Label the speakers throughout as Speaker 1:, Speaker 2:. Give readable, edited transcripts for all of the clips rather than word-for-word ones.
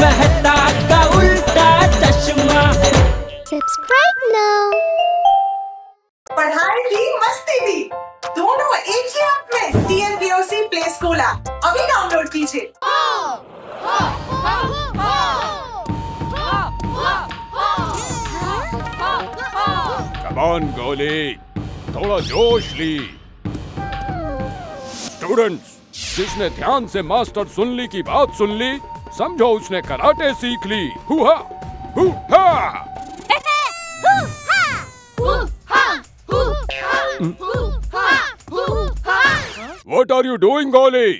Speaker 1: मेहता का उल्टा चश्मा।
Speaker 2: Subscribe now.
Speaker 3: पढ़ाई भी मस्ती भी दोनों एक ही ऐप में। TNPOC प्ले स्कूल ऐप अभी डाउनलोड कीजिए।
Speaker 4: कम ऑन गोली, थोड़ा जोश ली। स्टूडेंट्स, जिसने ध्यान से मास्टर सुनली की बात सुन ली, समझो उसने कराटे सीख ली। हुआ हुआ। What are you doing, गोली?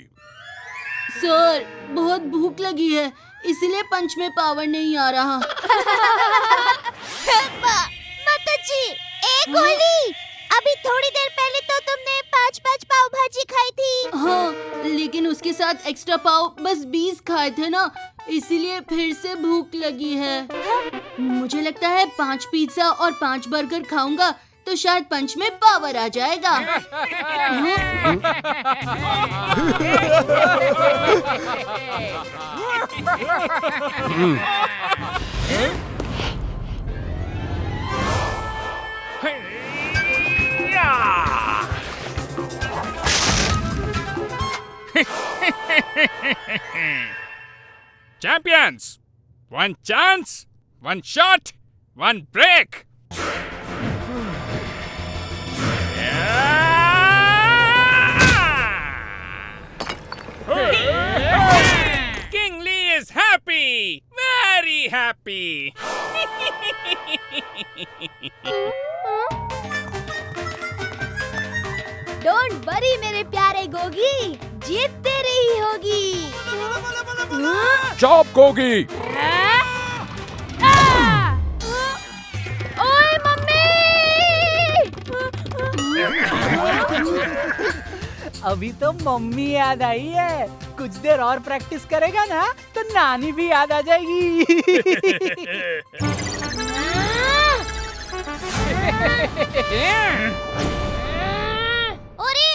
Speaker 5: सर, बहुत भूख लगी है, इसीलिए पंच में पावर नहीं आ रहा।
Speaker 2: माताजी, एक गोली। अभी थोड़ी देर पहले तो तुमने 5-5 पाव भाजी खाई थी।
Speaker 5: हाँ, लेकिन उसके साथ एक्स्ट्रा पाव बस 20 खाए थे ना, इसीलिए फिर से भूख लगी है। मुझे लगता है 5 पिज्जा और 5 बर्गर खाऊंगा तो शायद पंच में पावर आ जाएगा।
Speaker 4: Champions! One chance, one shot, one break! King Lee is happy! Very happy!
Speaker 2: Don't worry मेरे प्यारे गोगी, जीत तेरी ही होगी।
Speaker 4: चॉप गोगी!
Speaker 2: ओए मम्मी!
Speaker 1: अभी तो मम्मी याद आई है, कुछ देर और प्रैक्टिस करेगा ना तो नानी भी याद आ जाएगी।
Speaker 2: अरे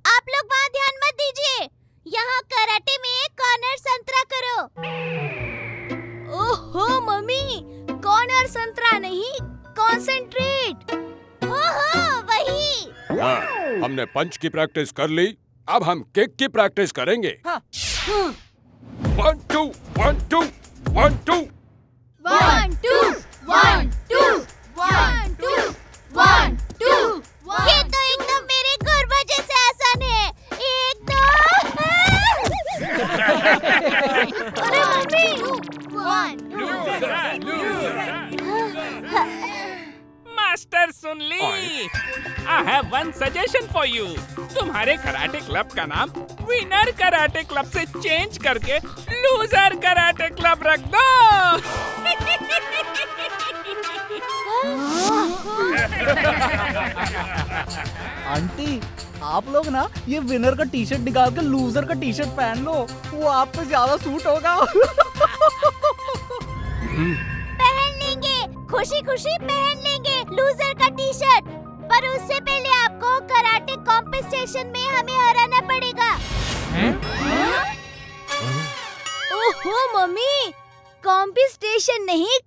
Speaker 2: आप लोग वहाँ ध्यान मत दीजिए, यहाँ कराटे में कॉर्नर संतरा करो। ओहो मम्मी, कॉर्नर संतरा नहीं, कंसंट्रेट। ओहो वही।
Speaker 4: हाँ, हमने पंच की प्रैक्टिस कर ली, अब हम किक की प्रैक्टिस करेंगे।
Speaker 1: हाँ।
Speaker 4: 1 2 1 2 1 2
Speaker 2: 1 2 1 2 1 2 1 2। ये तो एकदम मेरे गरबा जैसे आसान है। एक दो। अरे मम्मी। 1
Speaker 6: मास्टर सुन ली। I have one suggestion for you. तुम्हारे कराटे क्लब का नाम विनर कराटे क्लब से चेंज करके लूजर कराटे क्लब रख दो।
Speaker 1: आंटी, आप लोग ना ये विनर का टी शर्ट निकाल कर लूजर का टी शर्ट पहन लो, वो आप पे ज्यादा सूट होगा।
Speaker 2: पहन लेंगे, खुशी खुशी पहन लेंगे लूजर का टी शर्ट। पर उससे पहले आपको कराटे कॉम्पिटिशन में हमें हराना पड़ेगा। ओहो मम्मी, कॉम्पिटिशन नहीं,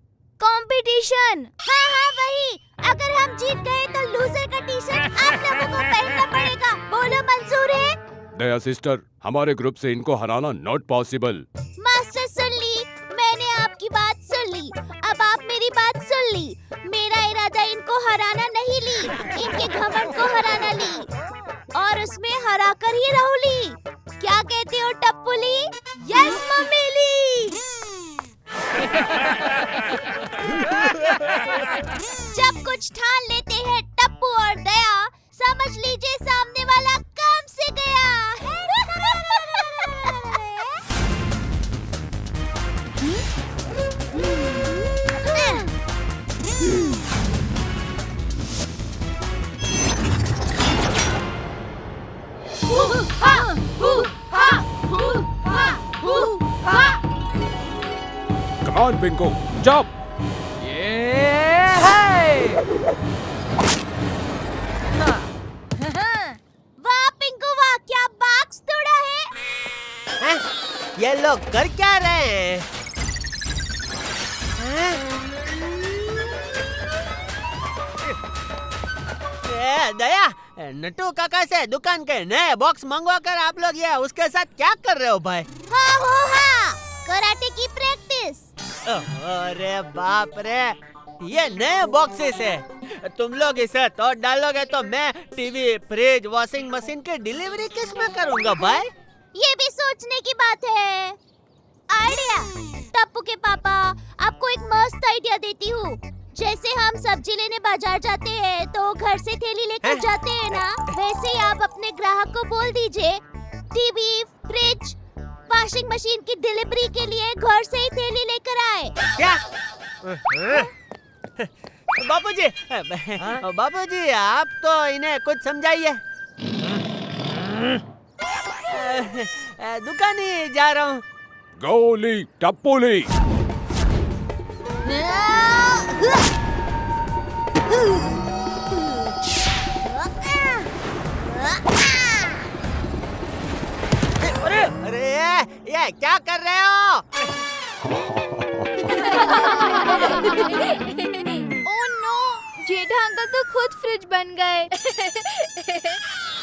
Speaker 2: कंपटीशन। हाँ हाँ वही। अगर हम जीत गए तो लूजर का टी शर्ट आप लोगों को पहनना पड़ेगा। बोलो मंजूर है?
Speaker 4: दया सिस्टर, हमारे ग्रुप से इनको हराना नॉट पॉसिबल।
Speaker 2: मास्टर सुन ली, मैंने आपकी बात सुन ली, अब आप मेरी बात सुन ली। मेरा इरादा इनको हराना नहीं ली, इनके घमंड को हराना ली, और उसमें हरा कर ही रहूली। क्या कहते हो टप्पुली? यस मम्मी ली। जब कुछ ठान लेते हैं टप्पू और दया, समझ लीजिए सामने वाला काम से गया।
Speaker 4: Come on, Bingo, jump!
Speaker 2: वाह पिंकू वाह, क्या बाक्स तोड़ा है।
Speaker 7: ये लोग कर क्या रहे हैं? दया, नट्टू काका से दुकान के नए बॉक्स मंगवा कर आप लोग ये उसके साथ क्या कर रहे हो भाई?
Speaker 2: हाँ, कराटे की प्रैक्टिस।
Speaker 7: अरे बाप रे, ये नए बॉक्सेस है। तुम लोग इसे तोड़ डालोगे तो मैं टीवी, फ्रिज, वॉशिंग मशीन की डिलीवरी किस में करूँगा भाई?
Speaker 2: ये भी सोचने की बात है। आइडिया, टप्पू के पापा, आपको एक मस्त आइडिया देती हूँ। जैसे हम सब्जी लेने बाजार जाते हैं तो घर से थैली लेकर जाते हैं ना, वैसे ही आप अपने ग्राहक को बोल दीजिए टीवी, फ्रिज, वॉशिंग मशीन की डिलीवरी के लिए घर से ही थैली लेकर आए।
Speaker 7: क्या? बापूजी आप तो इन्हें कुछ समझाइए। दुकान ही जा रहा हूँ।
Speaker 4: गोली टप्पोली।
Speaker 7: अरे ये क्या कर रहे हो?
Speaker 2: ओह नो, जेठा अंकल तो खुद फ्रिज बन गए।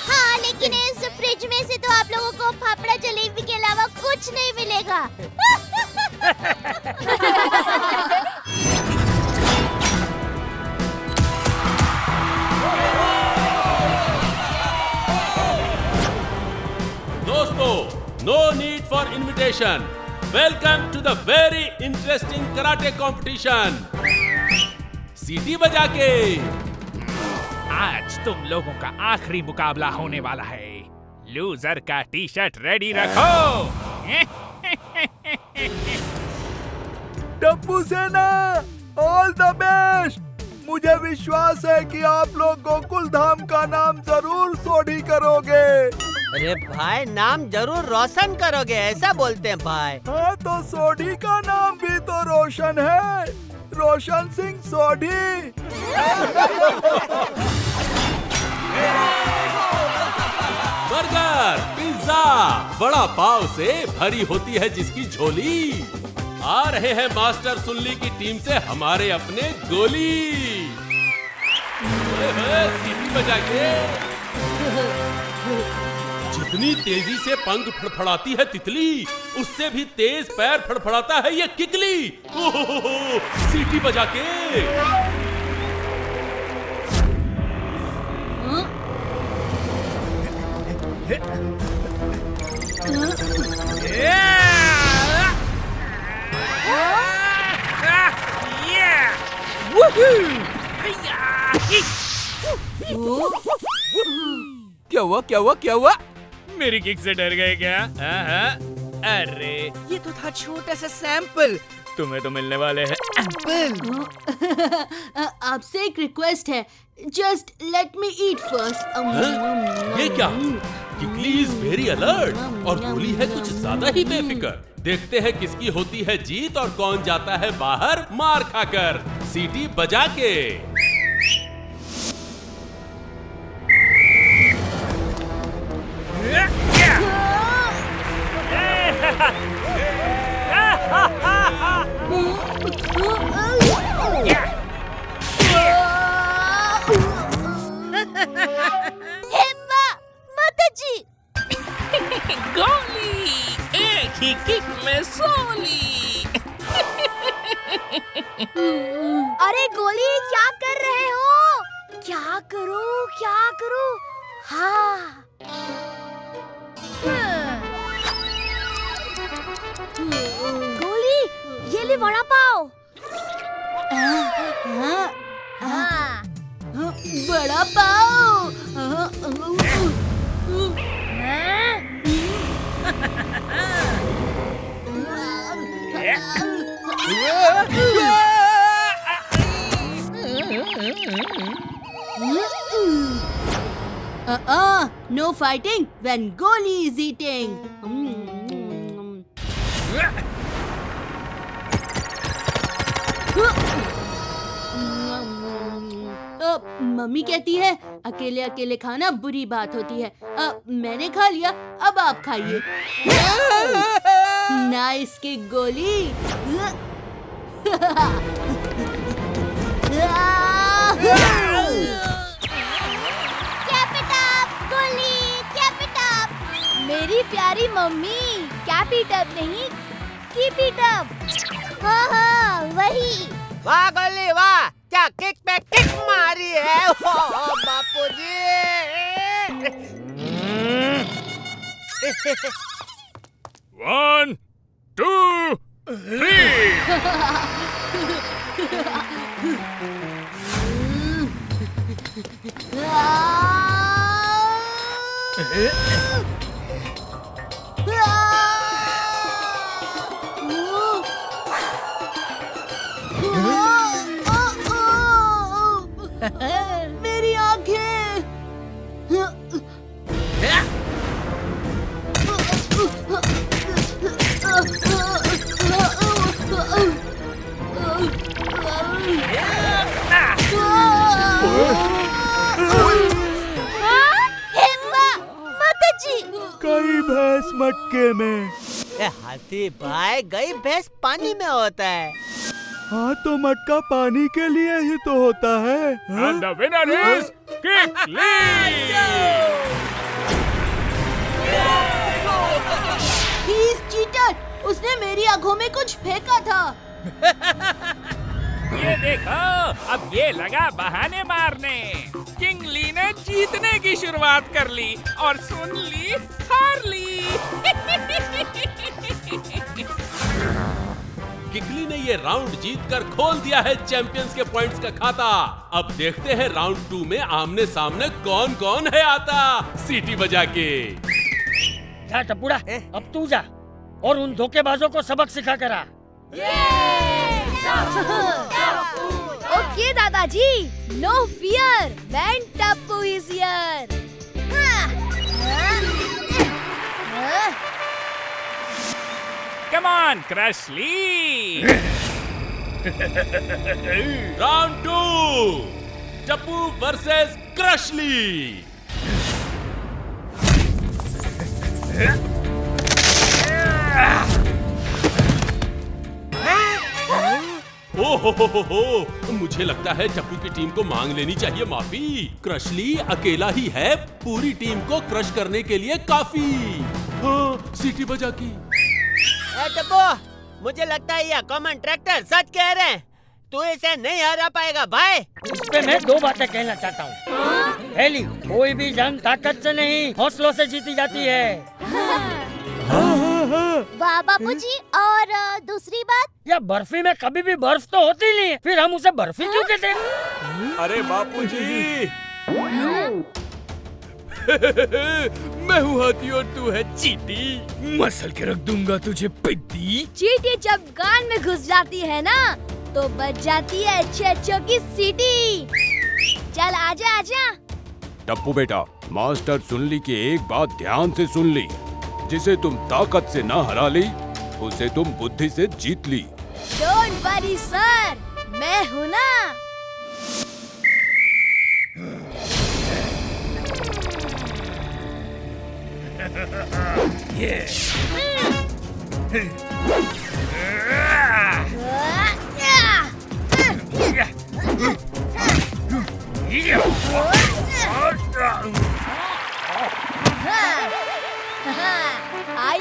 Speaker 2: हाँ, लेकिन इस फ्रिज में से तो आप लोगों को फाफड़ा जलेबी के अलावा कुछ नहीं मिलेगा।
Speaker 8: दोस्तों, no need for invitation. Welcome to the very interesting karate competition. सीटी बजा के।
Speaker 6: आज तुम लोगों का आखिरी मुकाबला होने वाला है। लूजर का टी शर्ट रेडी रखो।
Speaker 1: टप्पू सेना, ऑल द बेस्ट। मुझे विश्वास है कि आप लोग गोकुल धाम का नाम जरूर सोढ़ी करोगे।
Speaker 7: अरे भाई, नाम जरूर रोशन करोगे ऐसा बोलते हैं भाई।
Speaker 1: हाँ, तो सोढ़ी का नाम भी तो रोशन है, रोशन सिंह सोढ़ी।
Speaker 8: बर्गर, पिज्जा, बड़ा पाव से भरी होती है जिसकी झोली। आ रहे हैं मास्टर सुनली की टीम से हमारे अपने गोली। सीटी बजा के। जितनी तेजी से पंख फड़फड़ाती है तितली, उससे भी तेज पैर फड़फड़ाता है ये किकली। ओहो, सीटी बजा के।
Speaker 6: क्या हुआ क्या हुआ क्या हुआ? मेरी किक से डर गए क्या? अरे ये तो था छोटा सा सैंपल, तुम्हें तो मिलने वाले हैं एप्पल।
Speaker 5: आपसे एक रिक्वेस्ट है, जस्ट लेट मी ईट फर्स्ट।
Speaker 8: ये क्या? किकली इज वेरी अलर्ट और गोली है कुछ ज्यादा ही बेफिक्र। देखते हैं किसकी होती है जीत और कौन जाता है बाहर मार खाकर। सीटी बजा के।
Speaker 2: हेम्मा, माताजी।
Speaker 6: गोली, एक ही किक में सोली।
Speaker 2: अरे गोली, क्या कर रहे हो? क्या करूं, क्या करूं? हाँ। गोली, ये ले वड़ा पाव। हाँ।
Speaker 5: बड़ा पाव। No fighting when Goli is eating. Mummy कहती है अकेले अकेले खाना बुरी बात होती है। मैंने खा लिया, अब आप खाइए। नाइस की गोली।
Speaker 2: मेरी प्यारी मम्मी, कैप इट अप नहीं, कीप इट अप। हाँ वही।
Speaker 7: वाह गोली वाह, क्या किक पे किक मारी है। ओ बापूजी।
Speaker 4: 1, 2, 3।
Speaker 5: मेरी आंखें।
Speaker 1: कई भैंस मटके में।
Speaker 7: हाथी भाई, गई भैंस पानी में होता है।
Speaker 1: हाँ तो मटका पानी के लिए ही तो होता है।
Speaker 4: And the winner is Kikli!
Speaker 5: He is cheater! उसने मेरी आंखों में कुछ फेंका था।
Speaker 6: ये देखो, अब ये लगा बहाने मारने। किंग ली ने जीतने की शुरुआत कर ली और सुन ली हार ली।
Speaker 8: किकली ने ये राउंड जीतकर खोल दिया है चैंपियंस के पॉइंट्स का खाता। अब देखते हैं राउंड 2 में आमने सामने कौन कौन है आता सीटी बजा के।
Speaker 9: जा टपुड़ा, अब तू जा और उन धोखेबाजों को सबक सिखा करा।
Speaker 2: ओके दादाजी, no fear, when Tappu is here.
Speaker 6: Come on Crushly.
Speaker 8: Round 2 Tappu versus Crushly. ओहो, मुझे लगता है टप्पू की टीम को मांग लेनी चाहिए माफी। क्रशली अकेला ही है पूरी टीम को क्रश करने के लिए काफी। हाँ, सीटी बजा की।
Speaker 7: टप्पू, मुझे लगता है ये कॉमन ट्रैक्टर सच कह रहे हैं। तू इसे नहीं हरा पाएगा भाई।
Speaker 9: इस पे मैं 2 बातें कहना चाहता हूँ। पहली, कोई भी जंग ताकत से नहीं हौसलों से जीती जाती है।
Speaker 2: वाह बापूजी, और दूसरी बात?
Speaker 9: या बर्फी में कभी भी बर्फ तो होती नहीं है, फिर हम उसे बर्फी क्यों कहते हैं?
Speaker 4: अरे बापूजी, मैं हूँ हाथी और तू है चींटी। मसल के रख दूंगा तुझे पिद्दी।
Speaker 2: चींटी जब कान में घुस जाती है ना, तो बच जाती है अच्छे की सीटी। चल आजा आजा।
Speaker 4: टप्पू बेटा, मास्टर सुनली की एक बात ध्यान से सुन ली। जिसे तुम ताकत से ना हरा ली, उसे तुम बुद्धि से जीत ली।
Speaker 2: डोंट वरी सर, मैं हूँ ना। I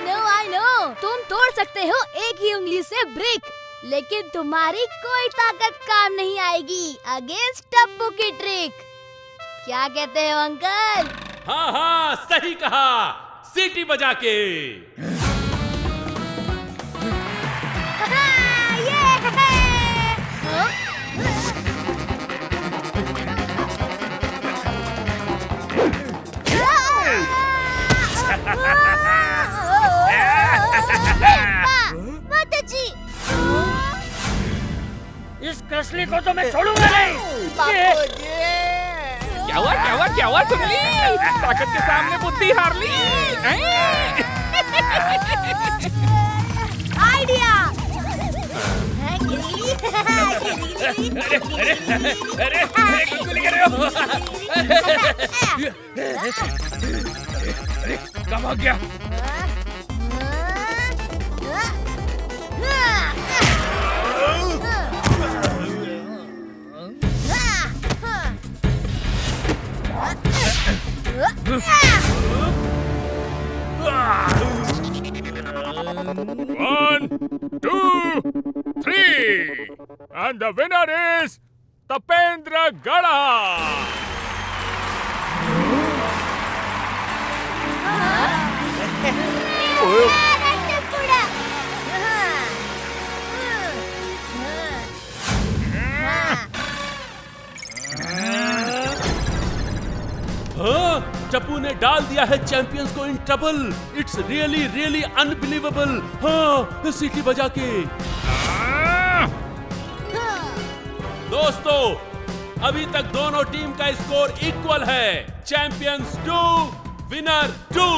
Speaker 2: know, तुम तोड़ सकते हो एक ही उंगली से ब्रिक, लेकिन तुम्हारी कोई ताकत काम नहीं आएगी अगेंस्ट टप्पू की ट्रिक। क्या कहते हो अंकल?
Speaker 8: हाँ हाँ, सही कहा, सीटी बजा के।
Speaker 9: इस क्रशली को तो मैं छोड़ूंगा नहीं।
Speaker 6: क्या हुआ सुन ली? ताकत के सामने बुद्धि हार ली।
Speaker 2: आइडिया।
Speaker 6: अरे गोली कर रहे हो? कब आ गया? 3 and the winner is Tapendra Gada.
Speaker 8: हाँ, टप्पू ने डाल दिया है चैंपियंस को in trouble. It's really really unbelievable. हाँ, सीटी बजा के। दोस्तों, अभी तक दोनों टीम का स्कोर इक्वल है। Champions 2, winner 2।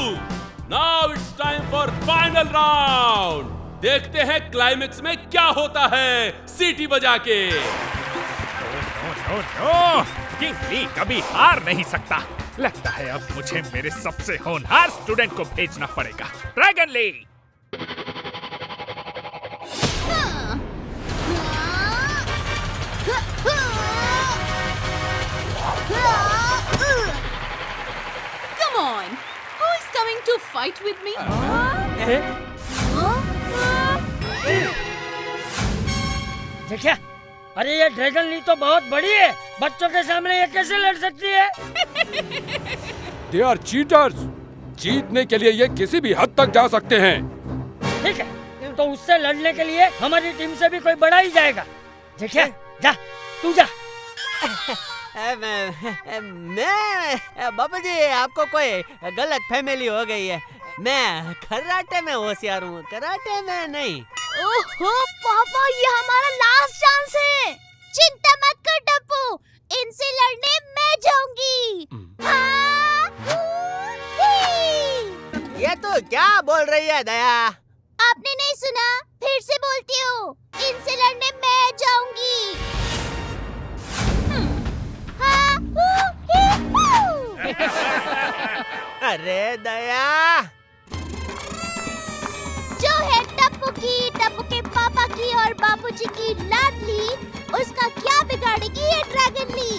Speaker 8: Now it's time for final round. देखते हैं क्लाइमेक्स में क्या होता है सीटी बजा के।
Speaker 6: किंग ली कभी हार नहीं सकता। लगता है अब मुझे मेरे सबसे होनहार स्टूडेंट को भेजना पड़ेगा, Dragon Lee.
Speaker 5: Come on, who is coming to fight with me?
Speaker 9: देखिए, अरे ये ड्रैगन ली तो बहुत बड़ी है। बच्चों के सामने ये कैसे लड़ सकती है?
Speaker 4: They are cheaters. जीतने के लिए ये किसी भी हद तक जा सकते हैं।
Speaker 9: ठीक है, तो उससे लड़ने के लिए हमारी टीम से भी कोई बड़ा ही जाएगा। देखिए, जा, तू जा।
Speaker 7: मैं बाबा जी, आपको कोई गलत फैमिली हो गई है। मैं कराटे में होशियार हूँ, कराटे में नहीं।
Speaker 2: ओहो पापा, ये हमारा लास्ट चांस है। चिंता मत कर टप्पू, इनसे लड़ने मैं जाऊंगी।
Speaker 7: ये तो क्या बोल रही है दया?
Speaker 2: आपने नहीं सुना? फिर से बोलती हूँ, इनसे लड़ने मैं जाऊंगी।
Speaker 7: अरे दया,
Speaker 2: जो है टप्पू के पापा की और बापूजी की लाडली, उसका क्या बिगाड़ेगी ये Dragon Lee?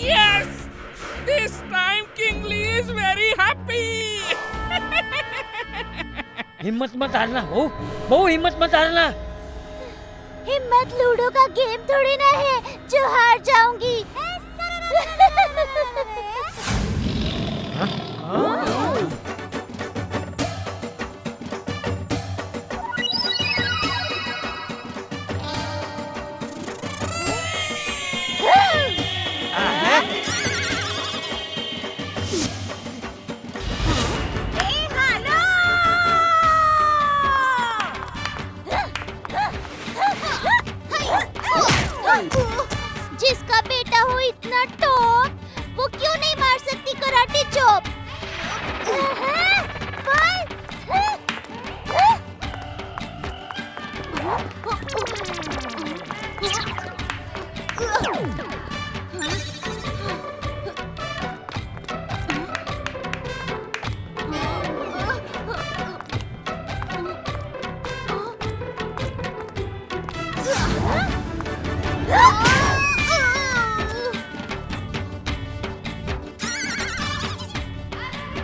Speaker 6: Yes! This time King Lee is very happy.
Speaker 9: हिम्मत मत हारना, बहु हिम्मत मत हारना।
Speaker 2: हिम्मत लूडो का गेम थोड़ी ना है जो हार जाऊंगी। जिसका बेटा हो इतना टॉप, वो क्यों नहीं मार सकती कराटे चॉप?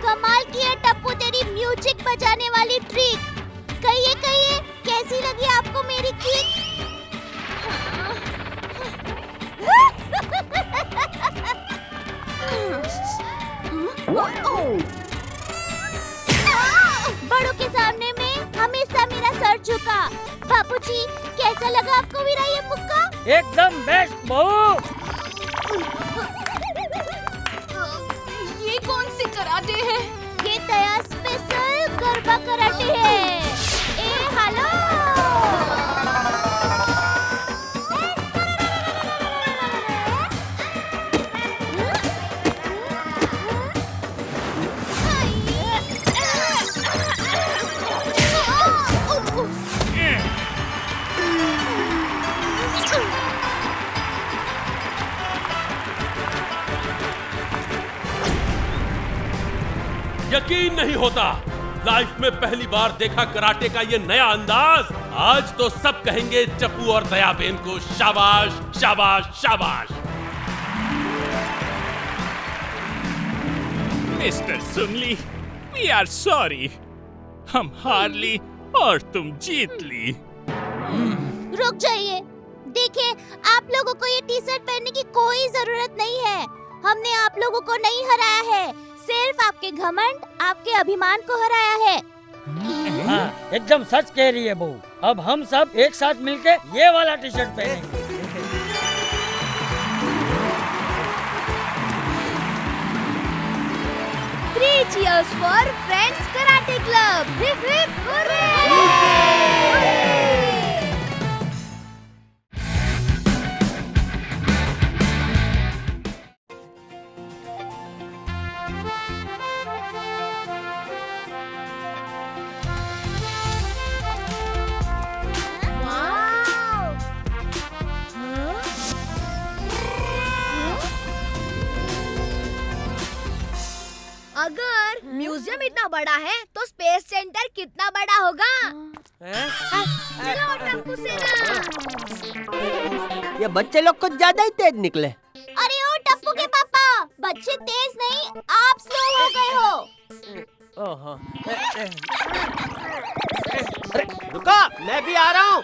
Speaker 2: कमाल की है टप्पू तेरी म्यूजिक बजाने वाली ट्रिक। कहिए कहिए, कैसी लगी आपको मेरी किक? बड़ों के सामने में हमेशा मेरा सर झुका। बापूजी, कैसा लगा आपको मेरा ये मुक्का?
Speaker 9: एकदम बेस्ट बहू।
Speaker 5: ये कौन सी कराटे है?
Speaker 2: ये दया स्पेशल गरबा कराटे है। ए हेलो,
Speaker 8: यकीन नहीं होता। लाइफ में पहली बार देखा कराटे का ये नया अंदाज। आज तो सब कहेंगे चप्पू और दयाबेन को शाबाश शाबाश शाबाश।
Speaker 6: मिस्टर सुनली, वी आर सॉरी। हम हार ली और तुम जीत ली।
Speaker 2: रुक जाइए। देखिए, आप लोगों को ये टी शर्ट पहनने की कोई जरूरत नहीं है। हमने आप लोगों को नहीं हराया है, सिर्फ आपके घमंड, आपके अभिमान को हराया है।
Speaker 9: हाँ, एकदम सच कह रही है बहू। अब हम सब एक साथ मिलके ये वाला टी शर्ट पहनेंगे।
Speaker 2: 3 cheers for Friends Karate Club. Hip hip hooray!
Speaker 10: अगर म्यूजियम इतना बड़ा है तो स्पेस सेंटर कितना बड़ा होगा? चलो टप्पू सेना।
Speaker 7: ये बच्चे लोग कुछ ज्यादा ही तेज निकले।
Speaker 2: अरे ओ टप्पू के पापा, बच्चे तेज नहीं, आप स्लो हो गए हो।
Speaker 7: ओहो। अरे रुको, मैं भी आ रहा हूँ।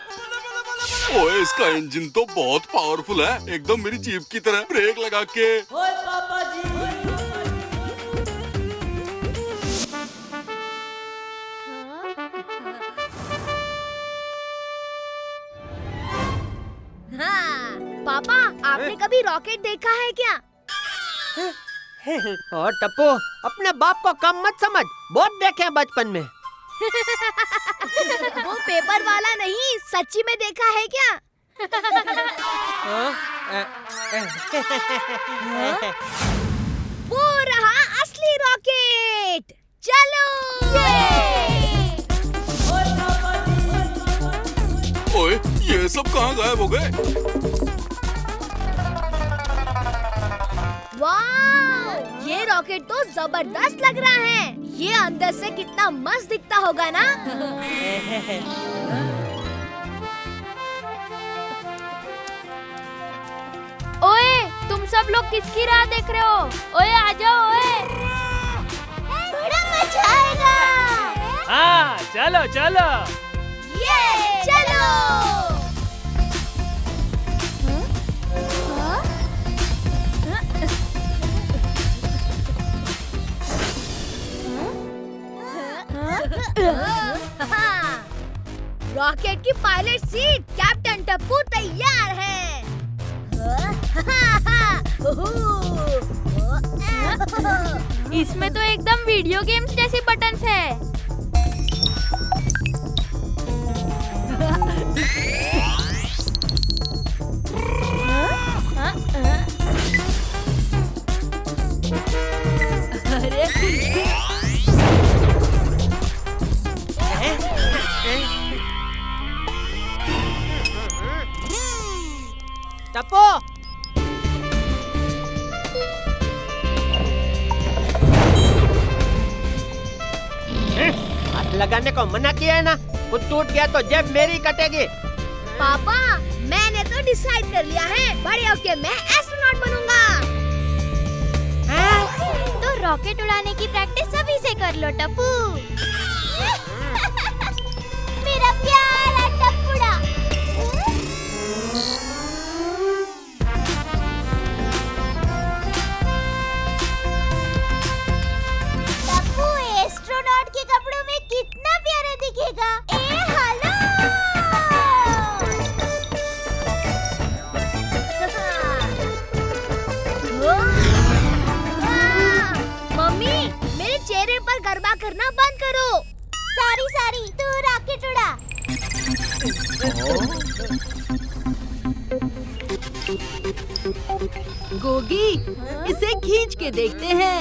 Speaker 11: ओए, इसका इंजन तो बहुत पावरफुल है, एकदम मेरी जीप की तरह। ब्रेक लगा के।
Speaker 9: ओए पापा जी।
Speaker 10: हाँ, पापा आपने कभी रॉकेट देखा है क्या?
Speaker 7: और टप्पू, अपने बाप को कम मत समझ, बहुत देखे हैं बचपन में।
Speaker 10: वो पेपर वाला नहीं, सच्ची में देखा है क्या? वो रहा असली रॉकेट। चलो।
Speaker 11: ओए, ये सब कहाँ गायब हो गए?
Speaker 10: वाह, ये रॉकेट तो जबरदस्त लग रहा है। ये अंदर से कितना मस्त दिखता होगा ना?
Speaker 2: ओए, तुम सब लोग किसकी राह देख रहे हो? ओए आ जाओ ओए। बड़ा मजा आएगा।
Speaker 6: हाँ, चलो चलो।
Speaker 10: ये चलो। रॉकेट की पायलट सीट कैप्टन टप्पू तैयार है।
Speaker 2: इसमें तो एकदम वीडियो गेम्स जैसे बटन्स है।
Speaker 7: टप्पू, हाथ लगाने को मना किया है ना। कुछ टूट गया तो जेब मेरी कटेगी।
Speaker 10: पापा, मैंने तो डिसाइड कर लिया है, बड़े होके मैं एस्ट्रोनॉट बनूंगा।
Speaker 2: तो रॉकेट उड़ाने की प्रैक्टिस अभी से कर लो टप्पू। मेरा प्यारा टप्पूड़ा। टप्पू एस्ट्रोनॉट के कपड़ों में कितना प्यारा दिखेगा। ए हेलो।
Speaker 10: मम्मी, मेरे चेहरे पर गरबा करना बंद करो।
Speaker 2: सारी सारी तू रॉकेट उड़ा।
Speaker 5: गोगी, इसे खींच के देखते हैं।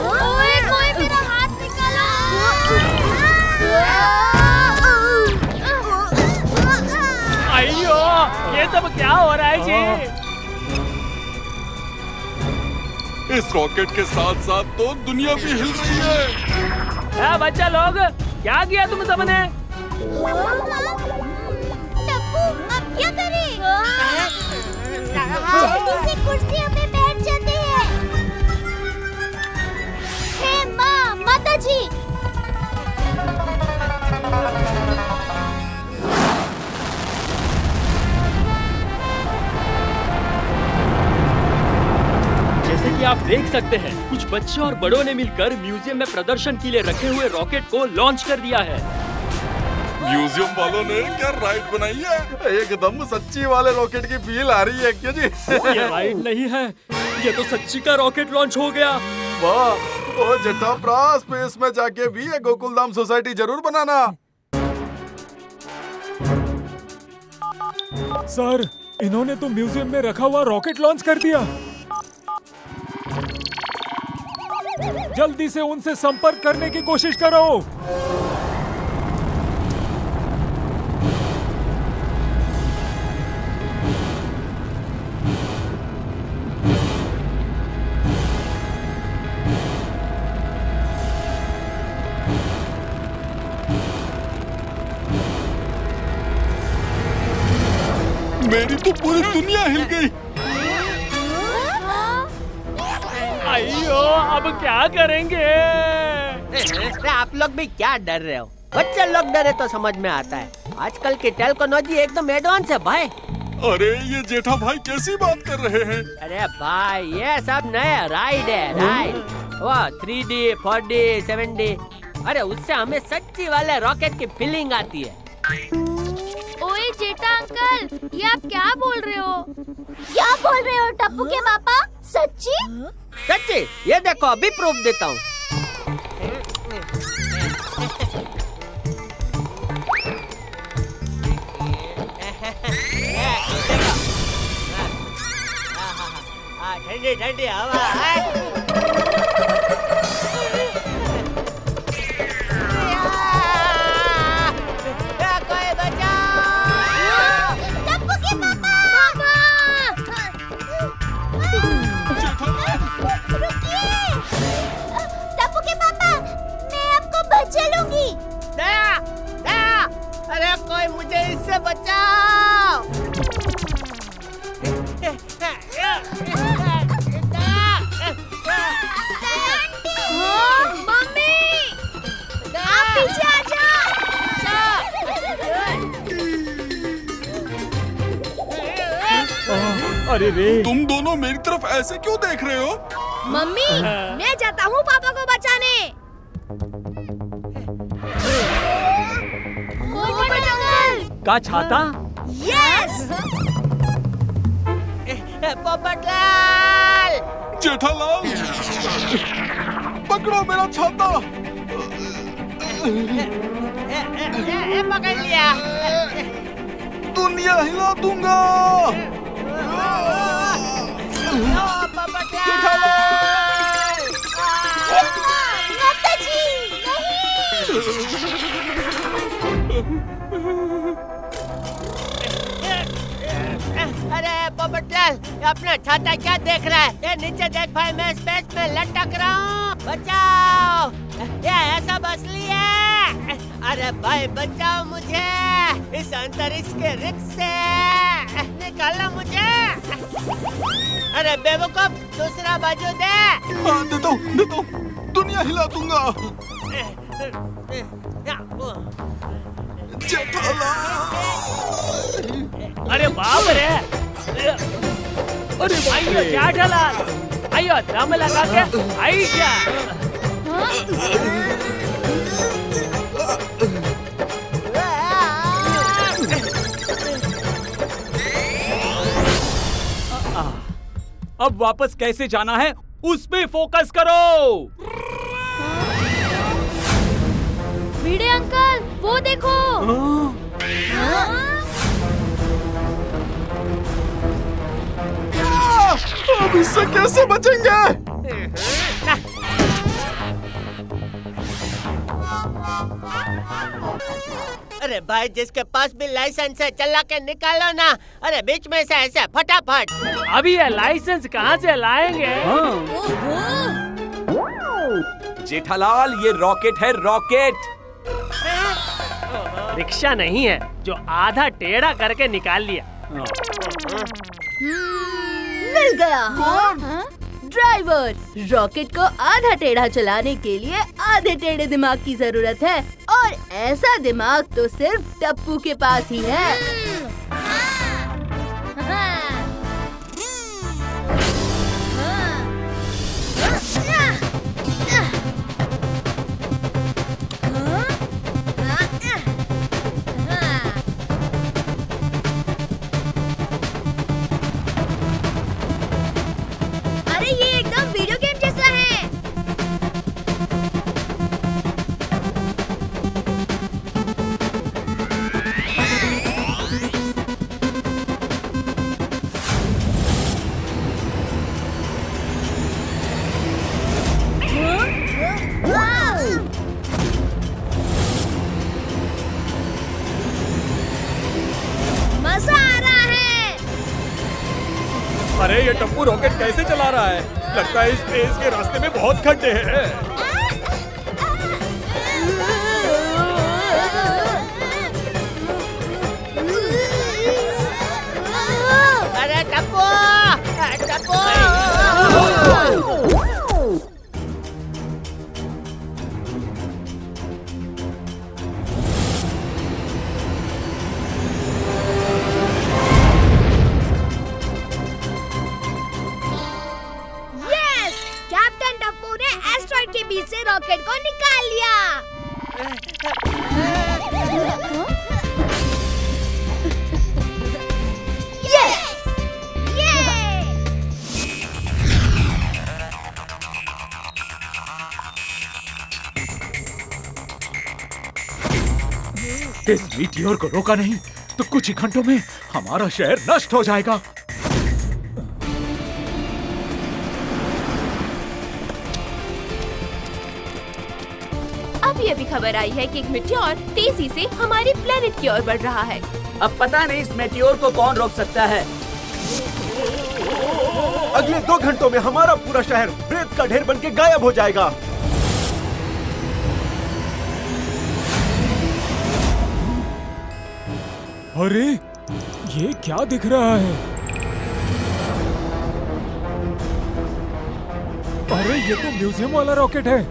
Speaker 10: ओए, कोई मेरा हाथ निकालो।
Speaker 9: अयो, ये सब क्या हो रहा है जी?
Speaker 11: इस रॉकेट के साथ साथ तो दुनिया भी हिल रही है।
Speaker 9: बच्चा लोग, क्या किया तुम सबने?
Speaker 2: टप्पू, अब क्या करें? जल्दी से कुर्सियों पे बैठ जाते हैं। हे माँ, माता जी।
Speaker 12: जैसे कि आप देख सकते हैं, कुछ बच्चों और बड़ों ने मिलकर म्यूजियम में प्रदर्शन के लिए रखे हुए रॉकेट को लॉन्च कर दिया है।
Speaker 11: म्यूजियम वालों ने क्या राइड बनाई है? एकदम सच्ची वाले रॉकेट की फील आ रही है क्यों जी?
Speaker 12: ये राइड नहीं है, ये तो सच्ची का रॉकेट लॉन्च हो गया।
Speaker 1: वाह, ओ जटाप्रा, स्पेस में जाके भी ये गोकुलधाम सोसाइटी जरूर बनाना।
Speaker 13: सर, इन्होंने तो म्यूजियम में रखा हुआ रॉकेट लॉन्च कर दिया। जल्दी से उनसे संपर्क करने की कोशिश करो।
Speaker 11: मेरी तो पूरी दुनिया हिल गई।
Speaker 9: अयो, अब क्या करेंगे?
Speaker 7: आप लोग भी क्या डर रहे हो? बच्चे लोग डरे तो समझ में आता है। आजकल की टेक्नोलॉजी एकदम एडवांस है भाई।
Speaker 11: अरे ये जेठा भाई कैसी बात कर रहे हैं?
Speaker 7: अरे भाई, ये सब नया राइड है, राइड। वो 3D, 4D, 7D। अरे उससे हमें सच्ची वाले रॉकेट की फीलिंग आती है।
Speaker 10: ओए जेठा अंकल, ये आप क्या बोल रहे हो?
Speaker 2: क्या बोल रहे हो टप्पू के पापा? सच्ची?
Speaker 7: सच्ची? ये देखो, अभी प्रूफ देता हूँ। ठंडी ठंडी हवा है। कोई बचाओ!
Speaker 2: टप्पू के पापा! रुकिए! टप्पू के पापा, मैं आपको बचा लूंगी।
Speaker 7: दया, दया! अरे कोई मुझे इससे बचाओ!
Speaker 10: मम्मी, आप पीछे आ
Speaker 13: अरे रे,
Speaker 11: तुम दोनों मेरी तरफ ऐसे क्यों देख रहे हो?
Speaker 10: मम्मी, मैं जाता हूँ पापा को बचाने। पोपट अंकल!
Speaker 12: का छाता?
Speaker 10: यस!
Speaker 7: पोपटलाल!
Speaker 11: जेठालाल, पकड़ो मेरा छाता।
Speaker 7: पकड़ लिया।
Speaker 11: दुनिया हिला दूंगा।
Speaker 7: पोपटलाल!
Speaker 2: माता जी, नहीं!
Speaker 7: अरे पोपटलाल, अपना छाता क्या देख रहा है? ये नीचे देख भाई, मैं स्पेस में लटक रहा हूँ। बचाओ! ये ऐसा असली है। अरे भाई बचाओ मुझे, इस अंतरिक्ष के रिक्स से निकालो मुझे। अरे बेवकूफ, दूसरा बाजू दे।
Speaker 11: हाँ, देता हूँ, दुनिया हिला दूंगा।
Speaker 9: अरे बाप रे! अरे आइयो जेठालाल, आइयो दम लगा के आइया।
Speaker 12: अब वापस कैसे जाना है, उस पे फोकस करो।
Speaker 10: भिड़े अंकल, वो देखो।
Speaker 1: अब इससे कैसे बचेंगे?
Speaker 7: अरे भाई जिसके पास भी लाइसेंस है चला के निकालो ना। अरे बीच में से ऐसे फटाफट।
Speaker 12: अभी ये लाइसेंस कहाँ से लाएंगे?
Speaker 14: जेठालाल ये रॉकेट है, रॉकेट।
Speaker 12: रिक्शा नहीं है जो आधा टेढ़ा करके निकाल लिया।
Speaker 5: मिल गया। ड्राइवर, रॉकेट को आधा टेढ़ा चलाने के लिए आधे टेढ़े दिमाग की जरूरत है, और ऐसा दिमाग तो सिर्फ टप्पू के पास ही है।
Speaker 10: अरे ये एकदम वीडियो गेम जैसा है। मजा आ रहा है।
Speaker 13: अरे ये टप्पू रॉकेट कैसे चला रहा है? लगता है इस स्पेस के रास्ते में बहुत खड्डे हैं।
Speaker 7: अरे टप्पू, टप्पू।
Speaker 10: यस, कैप्टन टप्पू ने एस्ट्रॉइड के बीच से रॉकेट को निकाल लिया। यस, ये।
Speaker 13: इस मीटियोर को रोका नहीं तो कुछ ही घंटों में हमारा शहर नष्ट हो जाएगा।
Speaker 5: अभी अभी खबर आई है कि एक मीटियोर तेजी से हमारी प्लेनेट की ओर बढ़ रहा है।
Speaker 14: अब पता नहीं इस मेटियोर को कौन रोक सकता है।
Speaker 1: अगले 2 घंटों में हमारा पूरा शहर रेत का ढेर बन के गायब हो जाएगा।
Speaker 13: अरे ये क्या दिख रहा है? अरे ये तो म्यूजियम वाला रॉकेट है।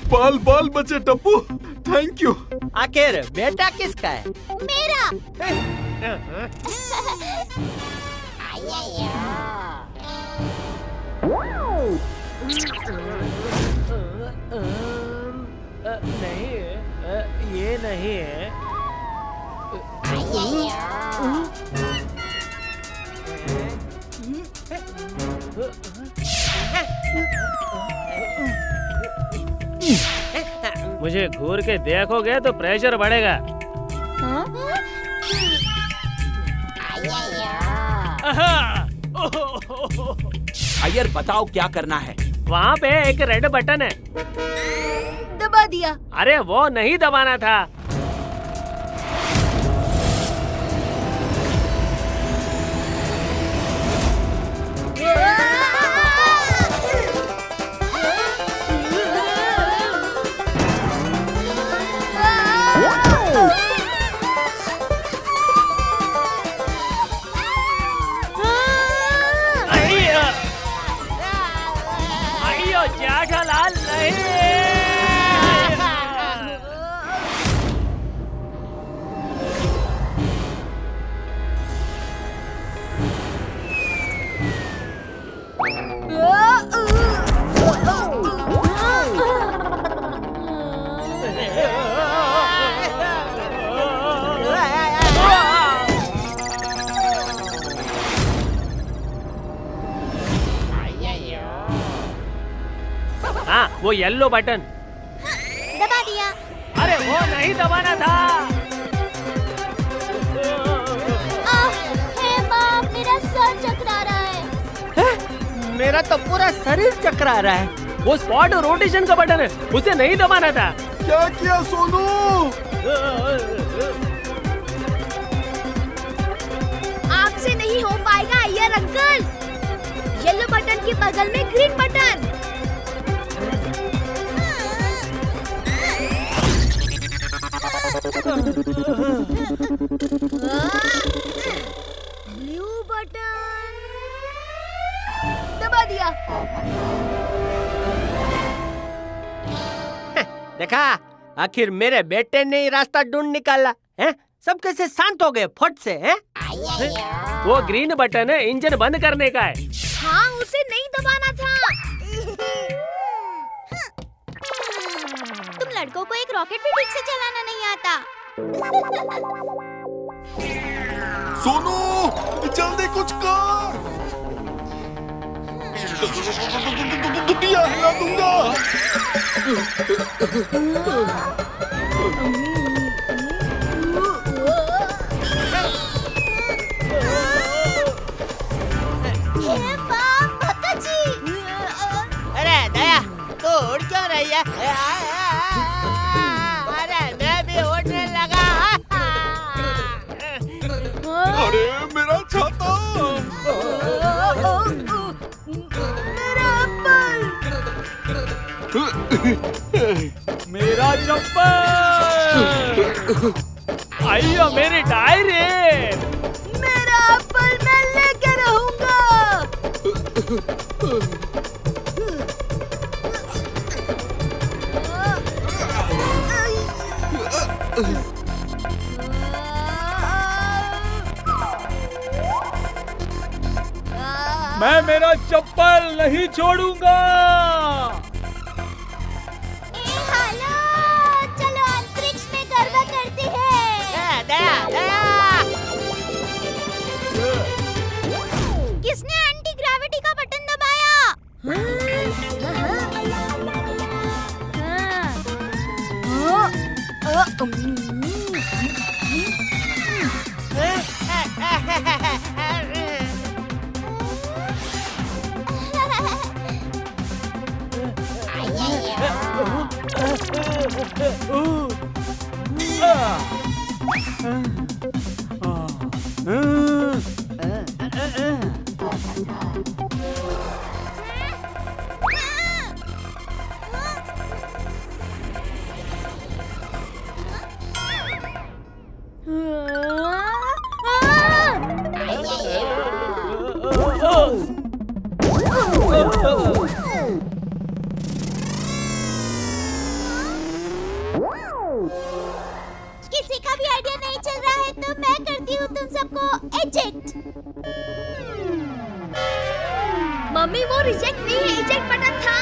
Speaker 11: बाल बाल बचे टप्पू, थैंक यू।
Speaker 7: आखिर बेटा किसका है?
Speaker 2: मेरा।
Speaker 12: नहीं, ये नहीं है। मुझे घूर के देखोगे तो प्रेशर बढ़ेगा।
Speaker 14: अय्यर बताओ क्या करना है?
Speaker 12: वहाँ पे एक रेड बटन है।
Speaker 5: दबा दिया।
Speaker 12: अरे वो नहीं दबाना था। जेठालाल नहीं। हाँ, वो येलो बटन
Speaker 2: दबा दिया।
Speaker 12: अरे वो नहीं दबाना था।
Speaker 2: हे बाप, मेरा सर चकरा रहा है।
Speaker 7: मेरा तो पूरा शरीर चकरा रहा है।
Speaker 12: वो स्पॉट रोटेशन का बटन है, उसे नहीं दबाना था।
Speaker 11: क्या किया सोनू?
Speaker 10: आपसे नहीं हो पाएगा अय्यर अंकल। येलो बटन के बगल में ग्रीन बटन। ब्लू बटन दबा दिया।
Speaker 7: देखा, आखिर मेरे बेटे ने ही रास्ता ढूंढ निकाला है। सब कैसे शांत हो गए फट से हैं?
Speaker 12: वो ग्रीन बटन है इंजन बंद करने का है।
Speaker 10: हाँ, उसे नहीं दबाना था।
Speaker 2: तुम लड़कों को एक रॉकेट भी ठीक से चलाना नहीं आता।
Speaker 11: सोनू, जल्दी कुछ कर। दुनिया हिला दूंगा।
Speaker 7: अरे दया, तू उड़ क्यों रही है? अरे मैं भी उड़ने लगा।
Speaker 11: अरे मेरा छाता।
Speaker 12: मेरा चप्पल। आइयो मेरी डायरी।
Speaker 10: मेरा एप्पल मैं लेके रहूंगा।
Speaker 12: मैं मेरा चप्पल नहीं छोड़ूंगा।
Speaker 2: हेलो, चलो अंतरिक्ष में गरबा करते हैं।
Speaker 7: दया, दया।
Speaker 2: किसने एंटी ग्रेविटी का बटन दबाया? किसी का भी आइडिया नहीं चल रहा है तो मैं करती हूँ तुम सबको एजेक्ट।
Speaker 10: मम्मी, वो रिजेक्ट नहीं है, इजेक्ट बटन था।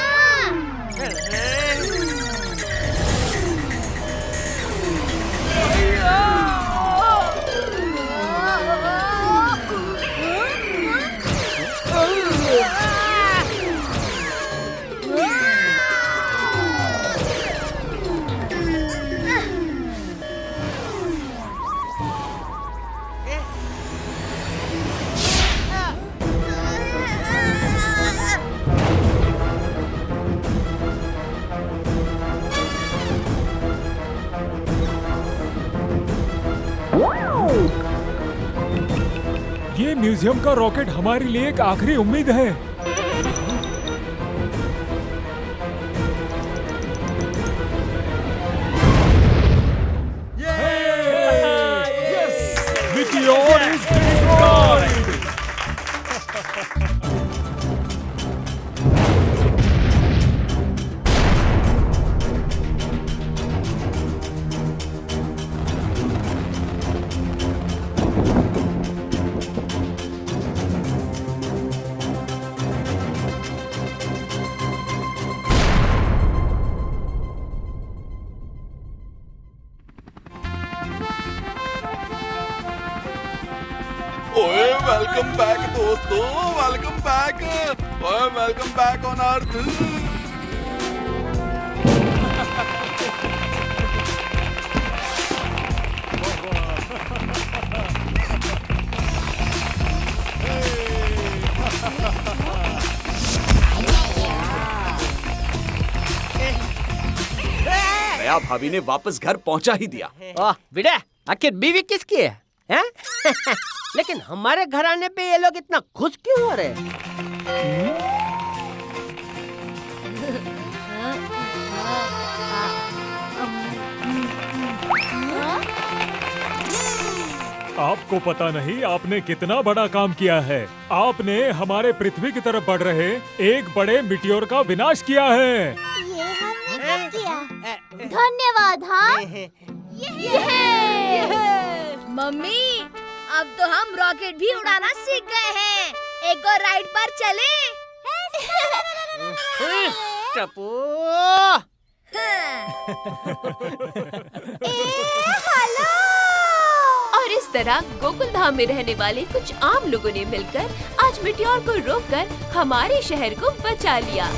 Speaker 13: ये म्यूजियम का रॉकेट हमारे लिए एक आखिरी उम्मीद है। Meteor is destroyed.
Speaker 11: ओए वेलकम बैक दोस्तों, वेलकम बैक। ओए वेलकम बैक ऑन अर्थ।
Speaker 14: दया, दया भाभी ने वापस घर पहुंचा ही दिया।
Speaker 7: ओह बेटा, आखिर बीवी किसकी है, हैं? लेकिन हमारे घर आने पे ये लोग इतना खुश क्यों हो रहे हैं?
Speaker 13: आपको पता नहीं आपने कितना बड़ा काम किया है। आपने हमारे पृथ्वी की तरफ बढ़ रहे एक बड़े मिटियोर का विनाश किया है।
Speaker 2: ये हमने कब किया? धन्यवाद। हाँ
Speaker 10: मम्मी, अब तो हम रॉकेट भी उड़ाना सीख गए हैं। एक और राइड पर चले?
Speaker 7: टप्पू।
Speaker 2: हेलो।
Speaker 15: और इस तरह गोकुल धाम में रहने वाले कुछ आम लोगों ने मिलकर आज मिटियोर को रोककर हमारे शहर को बचा लिया।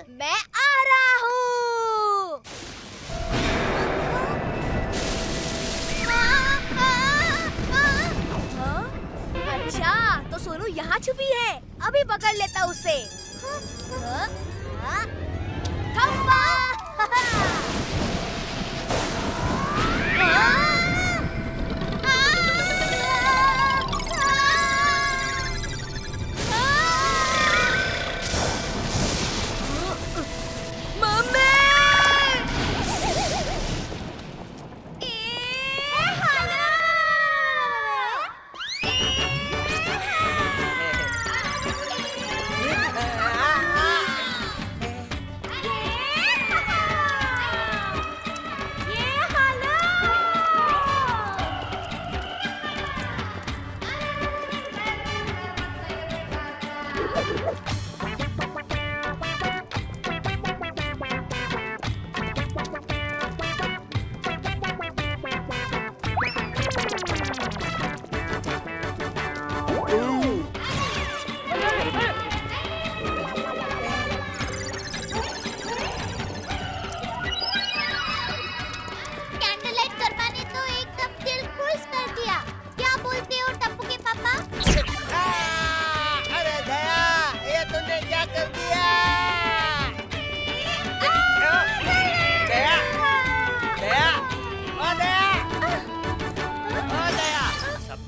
Speaker 10: मैं आ रहा हूँ। अच्छा, तो सोनू यहाँ छुपी है। अभी पकड़ लेता उसे। खम्बा!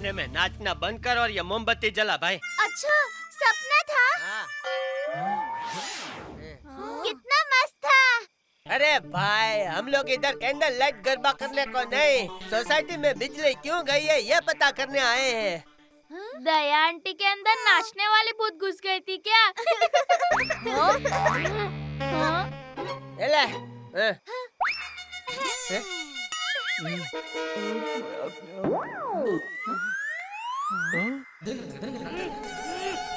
Speaker 7: में नाचना बंद कर और ये मोमबत्ती जला भाई।
Speaker 2: अच्छा, सपना था? कितना मस्त था।
Speaker 7: अरे भाई, हम लोग इधर कैंडल लाइट गरबा करने को नहीं, सोसाइटी में बिजली क्यों गई है ये पता करने आए हैं।
Speaker 10: दया आंटी के अंदर नाचने वाली भूत घुस गई थी क्या?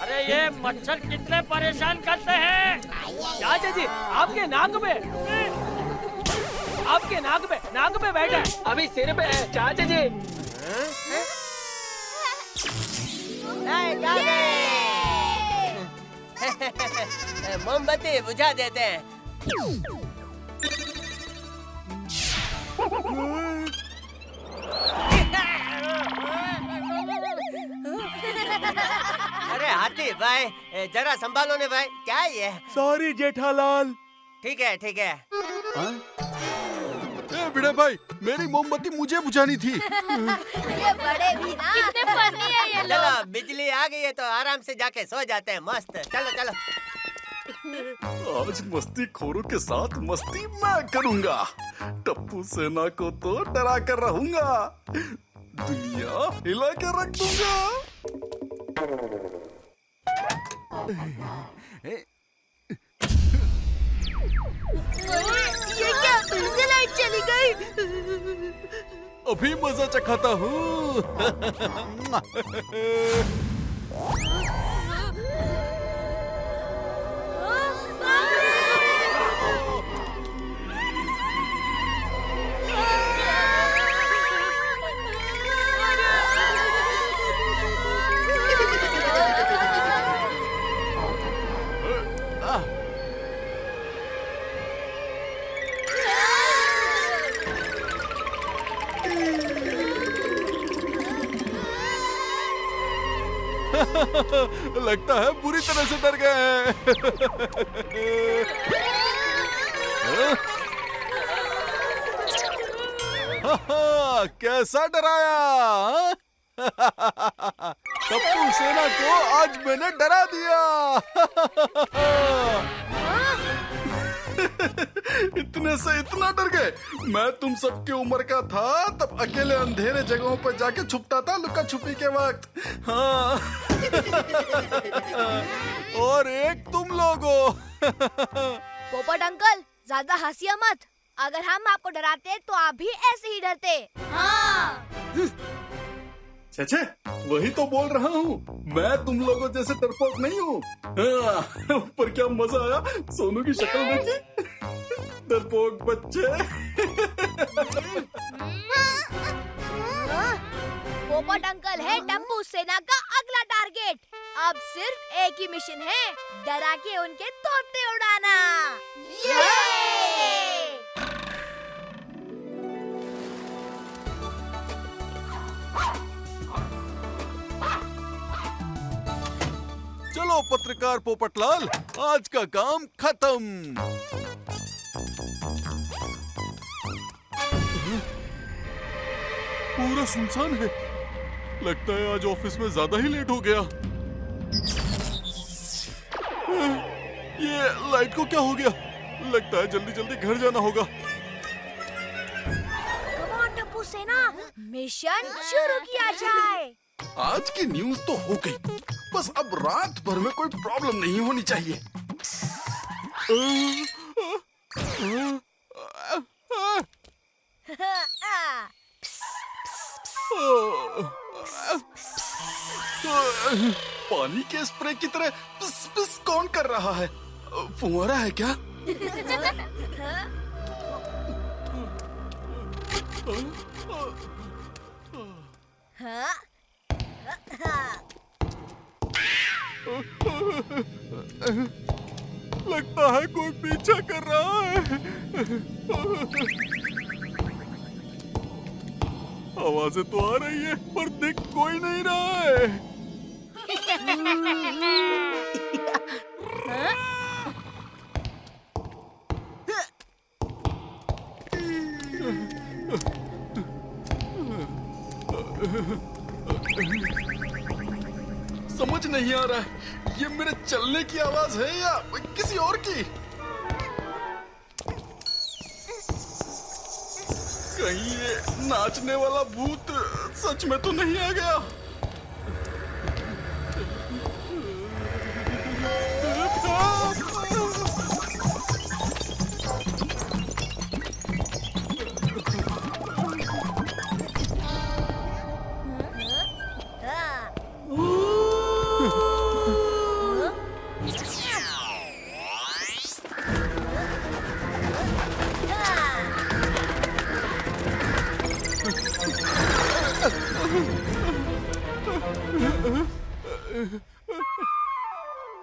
Speaker 9: अरे ये मच्छर कितने परेशान करते हैं।
Speaker 6: चाचा जी, आपके नाक में बैठा है, अभी सिर पे है चाचा जी।
Speaker 7: मोमबत्ती बुझा देते हैं। अरे हाथी भाई, जरा संभालो ने भाई, क्या है ये?
Speaker 1: सॉरी जेठालाल।
Speaker 7: ठीक है ठीक है।
Speaker 11: भिड़े भाई, मेरी मोमबत्ती मुझे बुझानी थी।
Speaker 10: ये बड़े भी ना, कितने फनी है ये लोग।
Speaker 7: चलो, बिजली आ गई है तो आराम से जाके सो जाते हैं। मस्त, चलो चलो।
Speaker 11: आज मस्ती खोरों के साथ मस्ती मैं करूंगा। टप्पू सेना को तो डरा कर रहूंगा, दुनिया हिला के रख दूंगा।
Speaker 10: ये क्या, फिर से लाइट चली गई?
Speaker 11: अभी मजा चखाता हूँ। लगता है बुरी तरह से डर गए हैं। कैसा डराया? टप्पू सेना को आज मैंने डरा दिया। इतने से इतना डर गए? मैं तुम सबकी उम्र का था तब अकेले अंधेरे जगहों पर जाके छुपता था लुका छुपी के वक्त। हाँ। और एक तुम लोगों।
Speaker 10: पोपट अंकल ज्यादा हंसिया मत। अगर हम आपको डराते तो आप भी ऐसे ही डरते। हाँ।
Speaker 11: छे वही तो बोल रहा हूँ, मैं तुम लोगों जैसे डरपोक नहीं हूँ। पर क्या मजा आया सोनू की शक्ल देखी। डरपोक बच्चे।
Speaker 10: पोपट अंकल है टप्पू सेना का अगला टारगेट। अब सिर्फ एक ही मिशन है, डरा के उनके तोते उड़ाना।
Speaker 11: चलो पत्रकार पोपटलाल, आज का काम खत्म। पूरा सुनसान है। लगता है आज ऑफिस में ज्यादा ही लेट हो गया। ये लाइट को क्या हो गया? लगता है जल्दी जल्दी घर जाना होगा।
Speaker 10: कम ऑन टप्पू सेना, मिशन शुरू किया जाए।
Speaker 11: आज की न्यूज तो हो गई, बस अब रात भर में कोई प्रॉब्लम नहीं होनी चाहिए। पानी के स्प्रे की तरह पिस पिस कौन कर रहा है? फुहारा है क्या? लगता है कोई पीछा कर रहा है। आवाजें तो आ रही है पर दिख कोई नहीं रहा है। समझ नहीं आ रहा है ये मेरे चलने की आवाज है या किसी और की। कहीं ये नाचने वाला भूत सच में तो नहीं आ गया?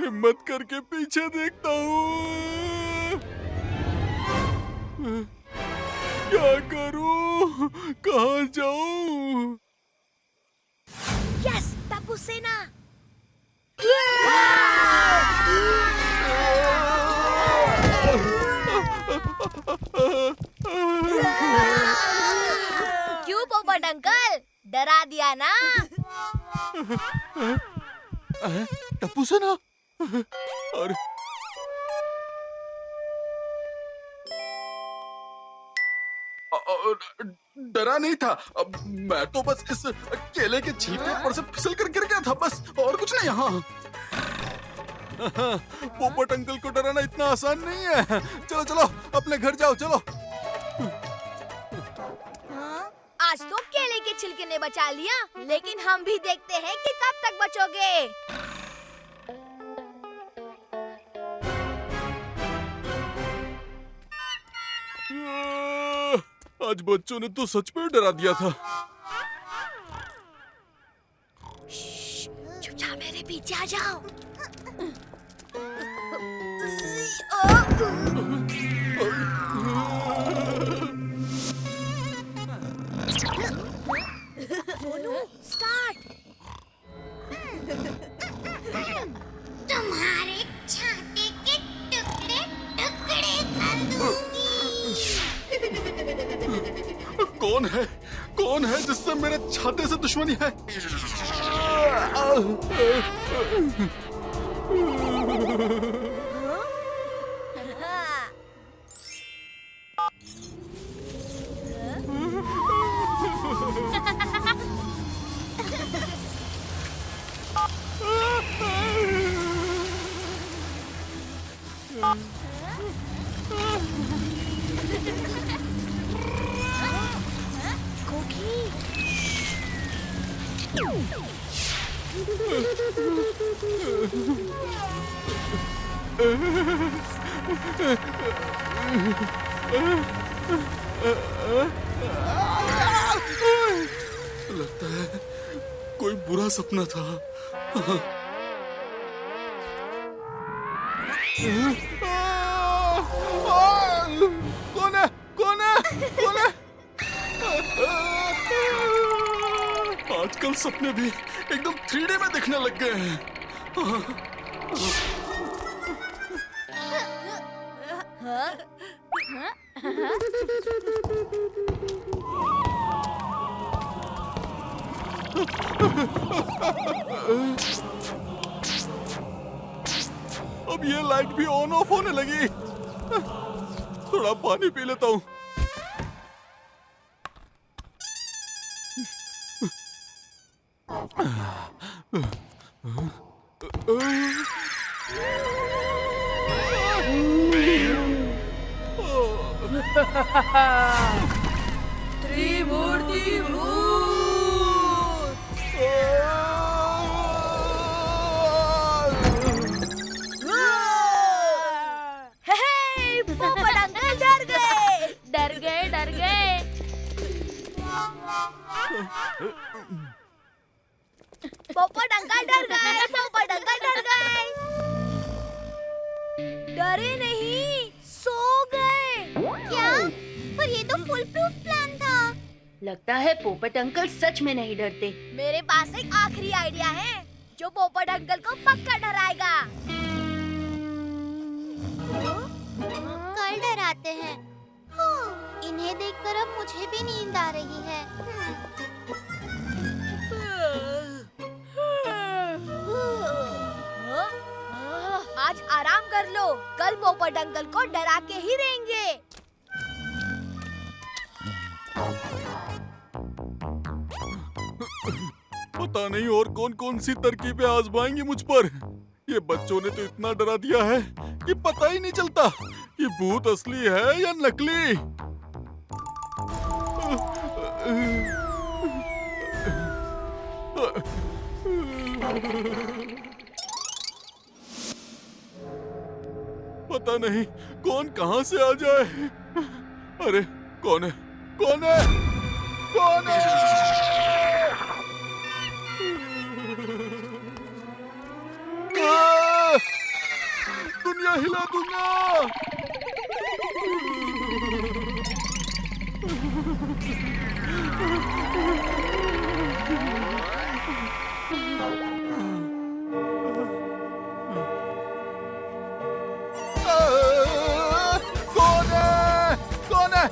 Speaker 11: हिम्मत करके पीछे देखता हूँ। क्या करूँ? कहाँ जाऊँ?
Speaker 10: यस, टप्पू सेना। क्यों पोपट अंकल, डरा दिया ना?
Speaker 11: टप्पू सेना? और डरा नहीं था। मैं तो बस इस केले के छिलके पर से फिसल कर गिर गया था, बस और कुछ नहीं। हाँ, पोपट अंकल को डराना इतना आसान नहीं है। चलो चलो अपने घर जाओ, चलो।
Speaker 10: आज तो केले के छिलके ने बचा लिया, लेकिन हम भी देखते हैं कि कब तक बचोगे।
Speaker 11: आज बच्चों ने तो सच में डरा दिया था।
Speaker 10: चुपचाप मेरे पीछे आ जाओ। सोनू, स्टार्ट।
Speaker 11: कौन है जिससे मेरे छाते से दुश्मनी है? लगता है कोई बुरा सपना था। कौन है? कौन है? कौन है? आजकल सपने भी एकदम 3D में दिखने लग गए हैं। अब ये लाइट भी ऑन ऑफ होने लगी। थोड़ा पानी पी लेता हूँ।
Speaker 10: त्रिमूर्ति पोपट अंकल डर गए। पोपट अंकल डर गए। डरे नहीं, सो गए।
Speaker 2: क्या? पर ये तो फुल प्रूफ प्लान था।
Speaker 5: लगता है पोपट अंकल सच में नहीं डरते।
Speaker 10: मेरे पास एक आखिरी आइडिया है जो पोपट अंकल को पक्का डराएगा।
Speaker 2: कल डराते हैं। इन्हें देखकर अब मुझे भी नींद आ रही है।
Speaker 10: आज आराम कर लो, कल पोपट अंकल को डरा के ही रहेंगे।
Speaker 11: पता नहीं और कौन सी तरकीबें आजमाएंगी मुझ पर। ये बच्चों ने तो इतना डरा दिया है कि पता ही नहीं चलता कि भूत असली है या नकली। पता नहीं कौन कहां से आ जाए। अरे कौन है? कौन है? कौन है? दुनिया हिला दूंगा। कौन है? कौन है?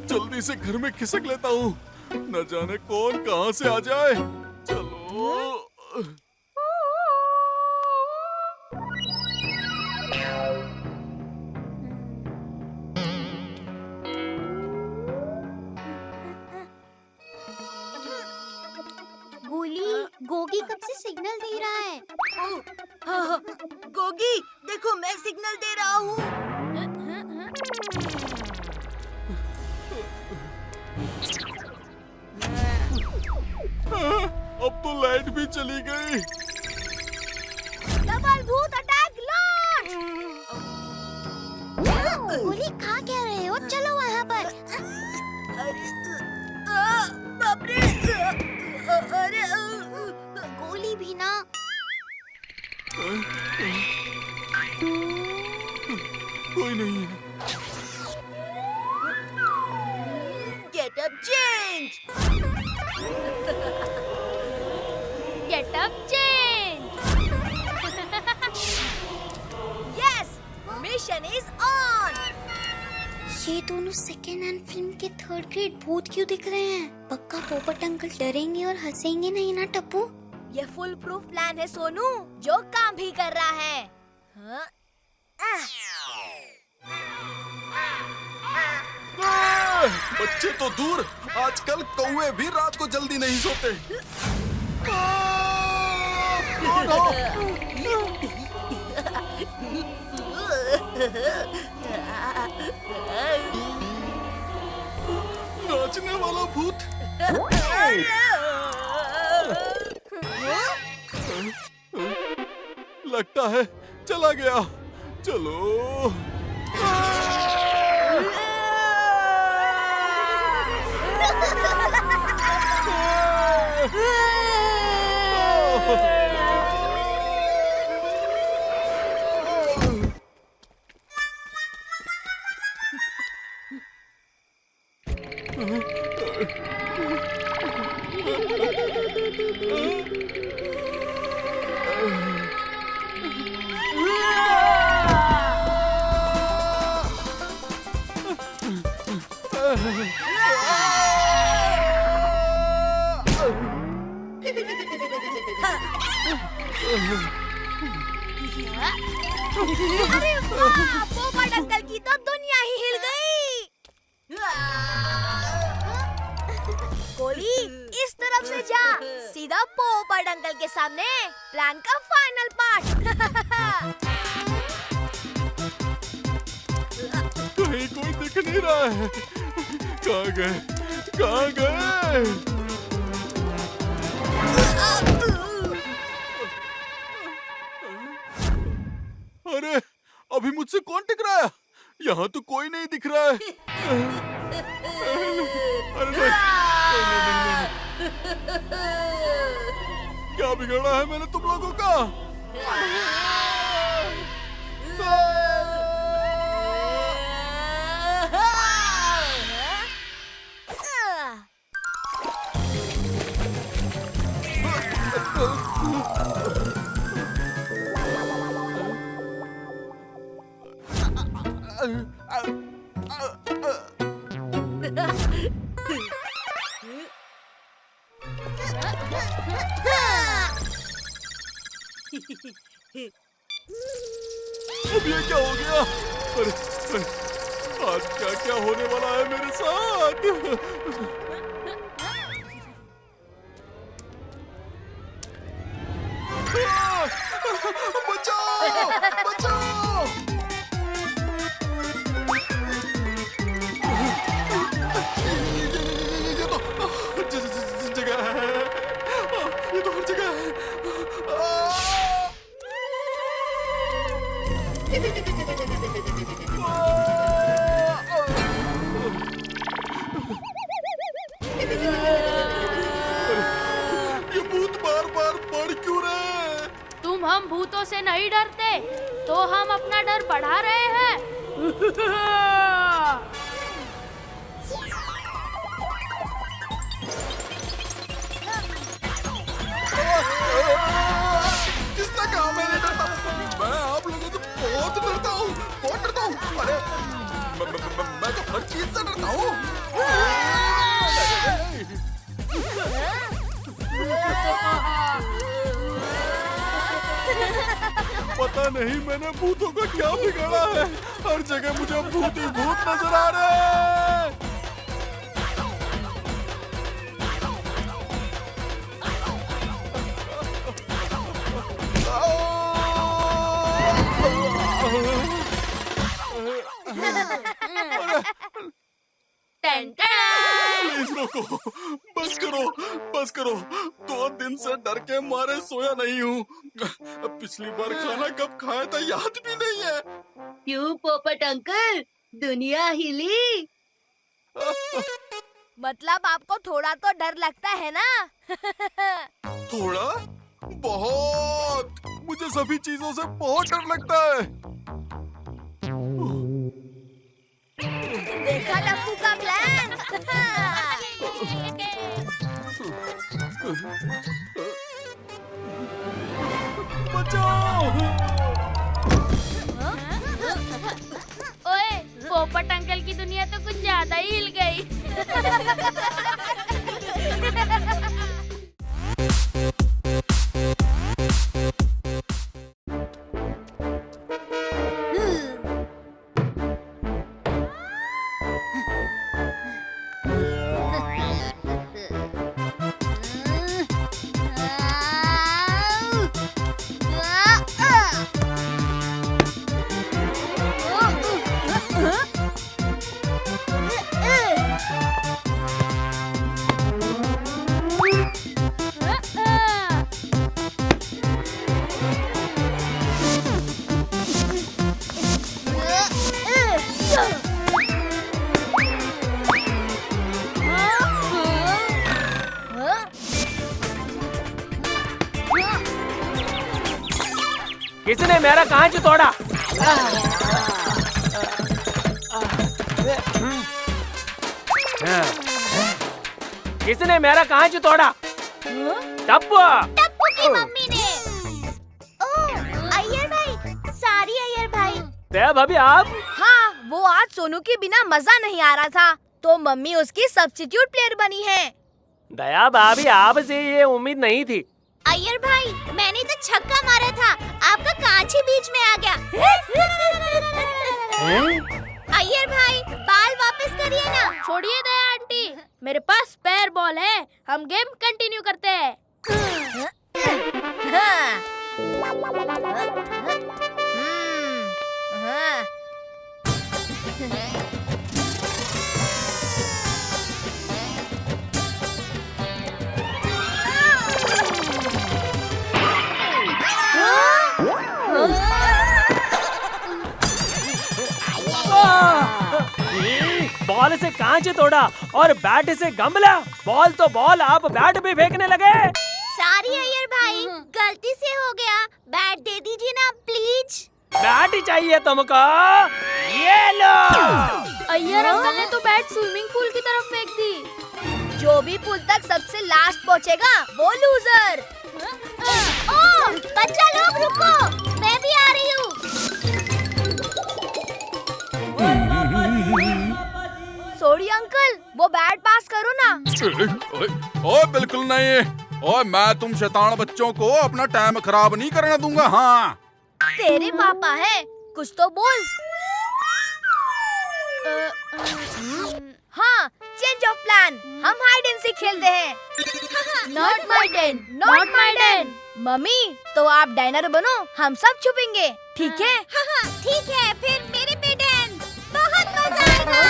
Speaker 11: जल्दी से घर में खिसक लेता हूँ, न जाने कौन कहां से आ जाए। चलो।
Speaker 2: गोगी कब से सिग्नल दे रहा है।
Speaker 10: हाँ, गोगी देखो मैं सिग्नल दे रहा हूँ।
Speaker 11: अब तो लाइट भी चली गई।
Speaker 10: डबल भूत अटैक लॉन्च।
Speaker 2: गोली खा क्या रहे हो? चलो वहाँ पर।
Speaker 10: बाप रे। अरे
Speaker 2: गोली भी ना।
Speaker 11: कोई नहीं है।
Speaker 10: Get up change.
Speaker 2: ये दोनों सेकेंड हैंड फिल्म के थर्ड ग्रेड भूत क्यों दिख रहे हैं? पक्का पोपट अंकल डरेंगे और हंसेंगे नहीं ना टप्पू?
Speaker 10: ये फुल प्रूफ प्लान है सोनू, जो काम भी कर रहा है। हाँ?
Speaker 11: बच्चे तो दूर, आजकल कौवे भी रात को जल्दी नहीं सोते। नाचने वाला भूत। लगता है चला गया। चलो।
Speaker 10: अरे वाह, पोपट अंकल की तो दुनिया ही हिल गई। कोली, इस तरफ से जा, सीधा पोपट अंकल के सामने। प्लान का फाइनल पार्ट।
Speaker 11: कहीं कोई दिख नहीं रहा है। कहाँ गए? कहाँ गए? अरे, अभी मुझसे कौन टिक रहा है? यहाँ तो कोई नहीं दिख रहा है। अरे नहीं, क्या बिगड़ा है मैंने तुम लोगों का? अब ये क्या हो गया? अरे, आज क्या क्या होने वाला है मेरे साथ? बचाओ! बचाओ! ये तो जगह है। ये तो हर जगह है। ये भूत बार बार बढ़ क्यों रहे?
Speaker 5: तुम हम भूतों से नहीं डरते, तो हम अपना डर बढ़ा रहे हैं।
Speaker 11: किसने कहा मैं नहीं डरता? मैं आप लोगों से बहुत डरता हूँ, बहुत डरता हूँ। अरे मैं तो हर चीज से डरता हूँ। पता नहीं मैंने भूतों का क्या बिगाड़ा है। हर जगह मुझे भूत ही भूत नजर आ रहे हैं। प्लीज रोको, बस करो, बस करो। 2 दिन से डर के मारे सोया नहीं हूँ। पिछली बार खाना कब खाया था याद भी नहीं है।
Speaker 5: क्यों पोपट अंकल, दुनिया हिली?
Speaker 10: मतलब आपको थोड़ा तो डर लगता है ना?
Speaker 11: थोड़ा? बहुत। मुझे सभी चीजों से बहुत डर लगता है।
Speaker 10: देखा टप्पू का प्लान?
Speaker 11: बचाओ!
Speaker 5: ओए,
Speaker 10: पोपट अंकल की दुनिया तो कुछ ज्यादा ही हिल गई।
Speaker 7: किसने मेरा कांच तोड़ा? किसने मेरा कांच तोड़ा? टप्पू।
Speaker 2: टप्पू की मम्मी ने। ओह, अय्यर भाई, सारी अय्यर भाई।
Speaker 7: भाभी आप?
Speaker 10: हाँ, वो आज सोनू के बिना मजा नहीं आ रहा था, तो मम्मी उसकी सब्स्टिट्यूट प्लेयर बनी है।
Speaker 7: दया भाभी आपसे ये उम्मीद नहीं थी।
Speaker 2: अय्यर भाई, मैंने तो छक्का मारा था, आपका कांच ही बीच में आ गया। अय्यर भाई, बाल वापस करिए ना।
Speaker 10: छोड़िए दया आंटी, मेरे पास स्पेयर बॉल है, हम गेम कंटिन्यू करते हैं।
Speaker 7: बॉल से कांच तोड़ा और बैट से गमला। बॉल तो बॉल, आप बैट भी फेंकने लगे।
Speaker 2: सारी अय्यर भाई, गलती से हो गया, बैट दे दीजिए ना प्लीज।
Speaker 7: बैट ही चाहिए तुमको? ये लो।
Speaker 10: अय्यर अंकल ने तो बैट स्विमिंग पूल की तरफ फेंक दी। जो भी पूल तक सबसे लास्ट पहुंचेगा वो लूजर।
Speaker 2: ओह, बच्चा लोग रुको, मैं भी आ रही हूँ।
Speaker 10: सॉरी अंकल, वो बैट पास करो ना।
Speaker 11: ओए बिल्कुल नहीं। ओए मैं तुम शैतान बच्चों को अपना टाइम खराब नहीं करने दूंगा। हाँ,
Speaker 10: तेरे पापा है, कुछ तो बोल। हाँ, चेंज ऑफ प्लान, हम हाइड एंड सीक खेलते हैं। Not my Dan, not my Dan. Mummy, तो आप डाइनर बनो, हम सब छुपेंगे, ठीक है?
Speaker 2: हाँ, ठीक है, फिर मेरे पे डैन, बहुत मजा आएगा।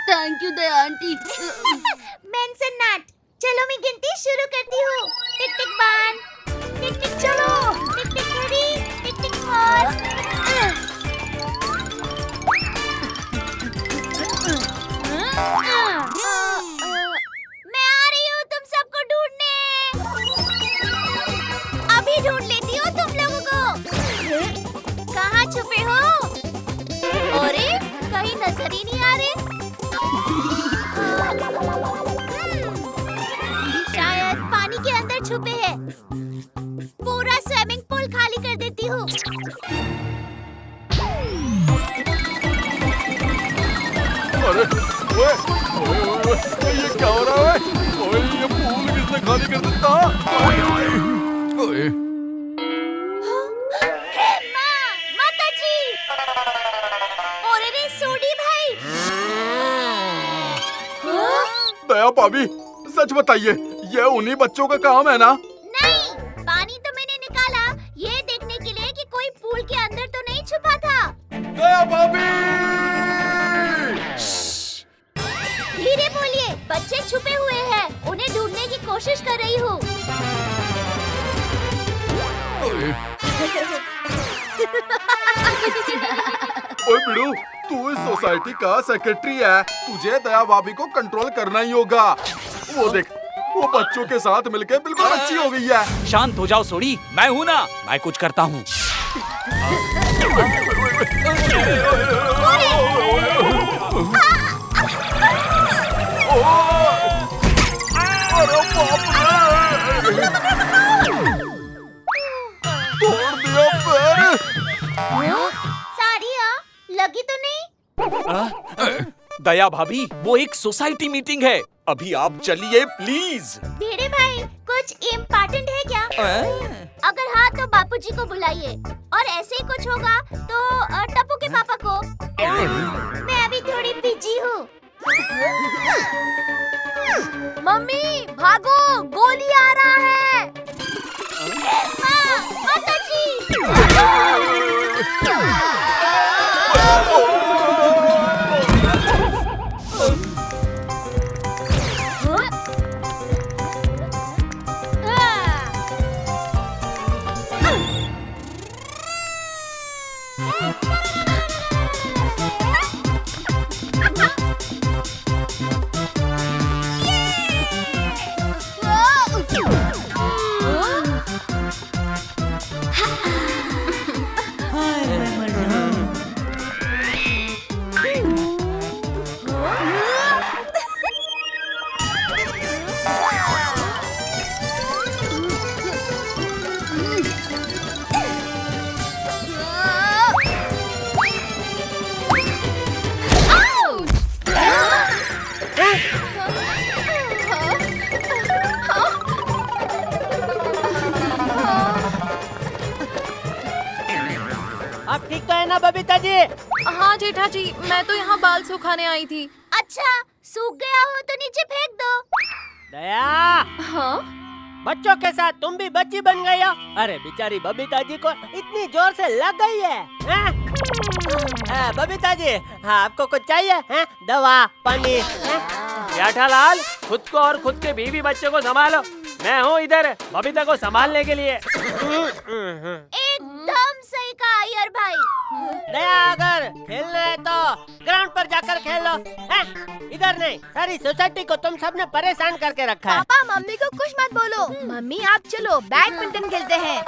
Speaker 5: Thank you Daya auntie.
Speaker 2: Mention not. चलो मैं गिनती शुरू करती हूँ। टिक टिक 1, टिक टिक चलो, टिक टिक 3, टिक टिक 4। मैं आ रही हूँ तुम सबको ढूंढने। अभी ढूंढ लेती हूँ तुम लोगों को। कहाँ छुपे हो? अरे, कहीं नजर ही नहीं आ रहे। शायद पानी के अंदर छुपे हैं। पूरा स्विमिंग पूल खाली कर देती हूँ।
Speaker 11: अरे, ओए, ओए, ओए, ओए, ये क्या हो रहा है? ओए, ये पूल किसने खाली कर देता? ओए,
Speaker 2: माताजी! और रे सोडी भाई!
Speaker 11: दया भाभी, सच बताइए, ये उन्हीं बच्चों का काम है ना?
Speaker 2: नहीं, पानी तो मैंने निकाला ये देखने के लिए कि कोई पूल के अंदर तो नहीं छुपा था।
Speaker 11: दया भाभी!
Speaker 2: धीरे बोलिए, बच्चे छुपे हुए हैं, उन्हें ढूंढने की कोशिश कर रही हूँ।
Speaker 11: ओए बिड़ू, तू इस सोसाइटी का सेक्रेटरी है, तुझे दया भाभी को कंट्रोल करना ही होगा। वो देख, वो बच्चों के साथ मिलके बिल्कुल अच्छी हो गई है।
Speaker 14: शांत हो जाओ सोडी, मैं हूँ ना, मैं कुछ करता हूँ।
Speaker 11: तोड़ दिया
Speaker 14: दया भाभी, वो एक सोसाइटी मीटिंग है, अभी आप चलिए प्लीज।
Speaker 2: भेड़े भाई, कुछ इम्पोर्टेंट है क्या? अगर हाँ तो बापूजी को बुलाइए, और ऐसे ही कुछ होगा तो टप्पू के पापा को। मैं अभी थोड़ी बिजी हूँ।
Speaker 10: मम्मी भागो, गोली आ रहा है।
Speaker 2: माता जी।
Speaker 7: आप ठीक तो है ना बबीता जी?
Speaker 16: हाँ जेठा जी, मैं तो यहाँ बाल सुखाने आई थी।
Speaker 2: अच्छा, सूख गया हो तो नीचे फेंक दो।
Speaker 7: दया।
Speaker 16: हाँ?
Speaker 7: बच्चों के साथ तुम भी बच्ची बन गई हो? अरे बेचारी बबीता जी को इतनी जोर से लग गई है। बबीता जी, हाँ आपको कुछ चाहिए? है? दवा, पानी?
Speaker 12: जेठालाल, खुद को और खुद के बीवी बच्चों को संभालो। मैं हूँ इधर बबीता को संभालने के लिए।
Speaker 2: एकदम सही कहा अय्यर भाई।
Speaker 7: दया, अगर खेलना है तो ग्राउंड पर जाकर खेल लो, इधर नहीं। सारी सोसाइटी को तुम सबने परेशान करके रखा है।
Speaker 10: पापा मम्मी को कुछ मत बोलो। मम्मी आप चलो बैडमिंटन खेलते हैं।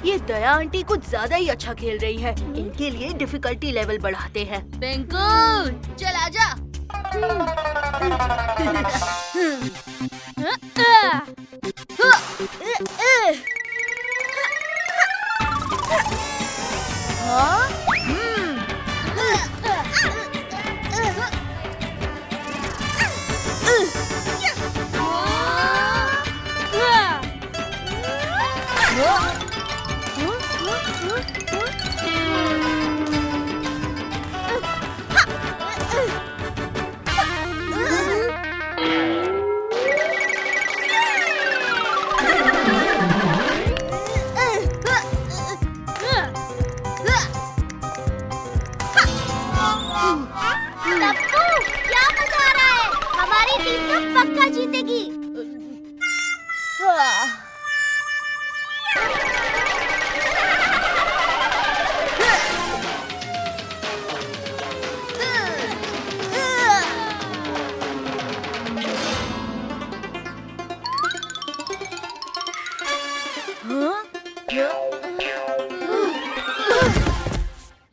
Speaker 5: ये दया आंटी कुछ ज्यादा ही अच्छा खेल रही है। इनके लिए डिफिकल्टी लेवल बढ़ाते हैं।
Speaker 10: पिंकू चल आजा।
Speaker 2: पक्का जीतेगी।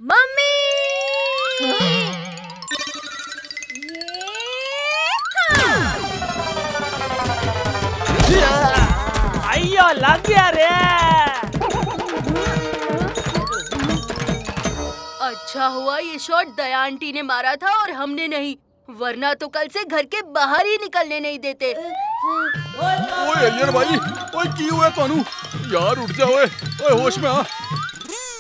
Speaker 10: मम्मी
Speaker 12: अयो लग गया रे।
Speaker 5: अच्छा हुआ ये शॉट दया आंटी ने मारा था और हमने नहीं, वरना तो कल से घर के बाहर ही निकलने नहीं देते।
Speaker 11: ओए अय्यर भाई, ओए की हुआ तानू? यार उठ जा ओए, ओए होश में आ।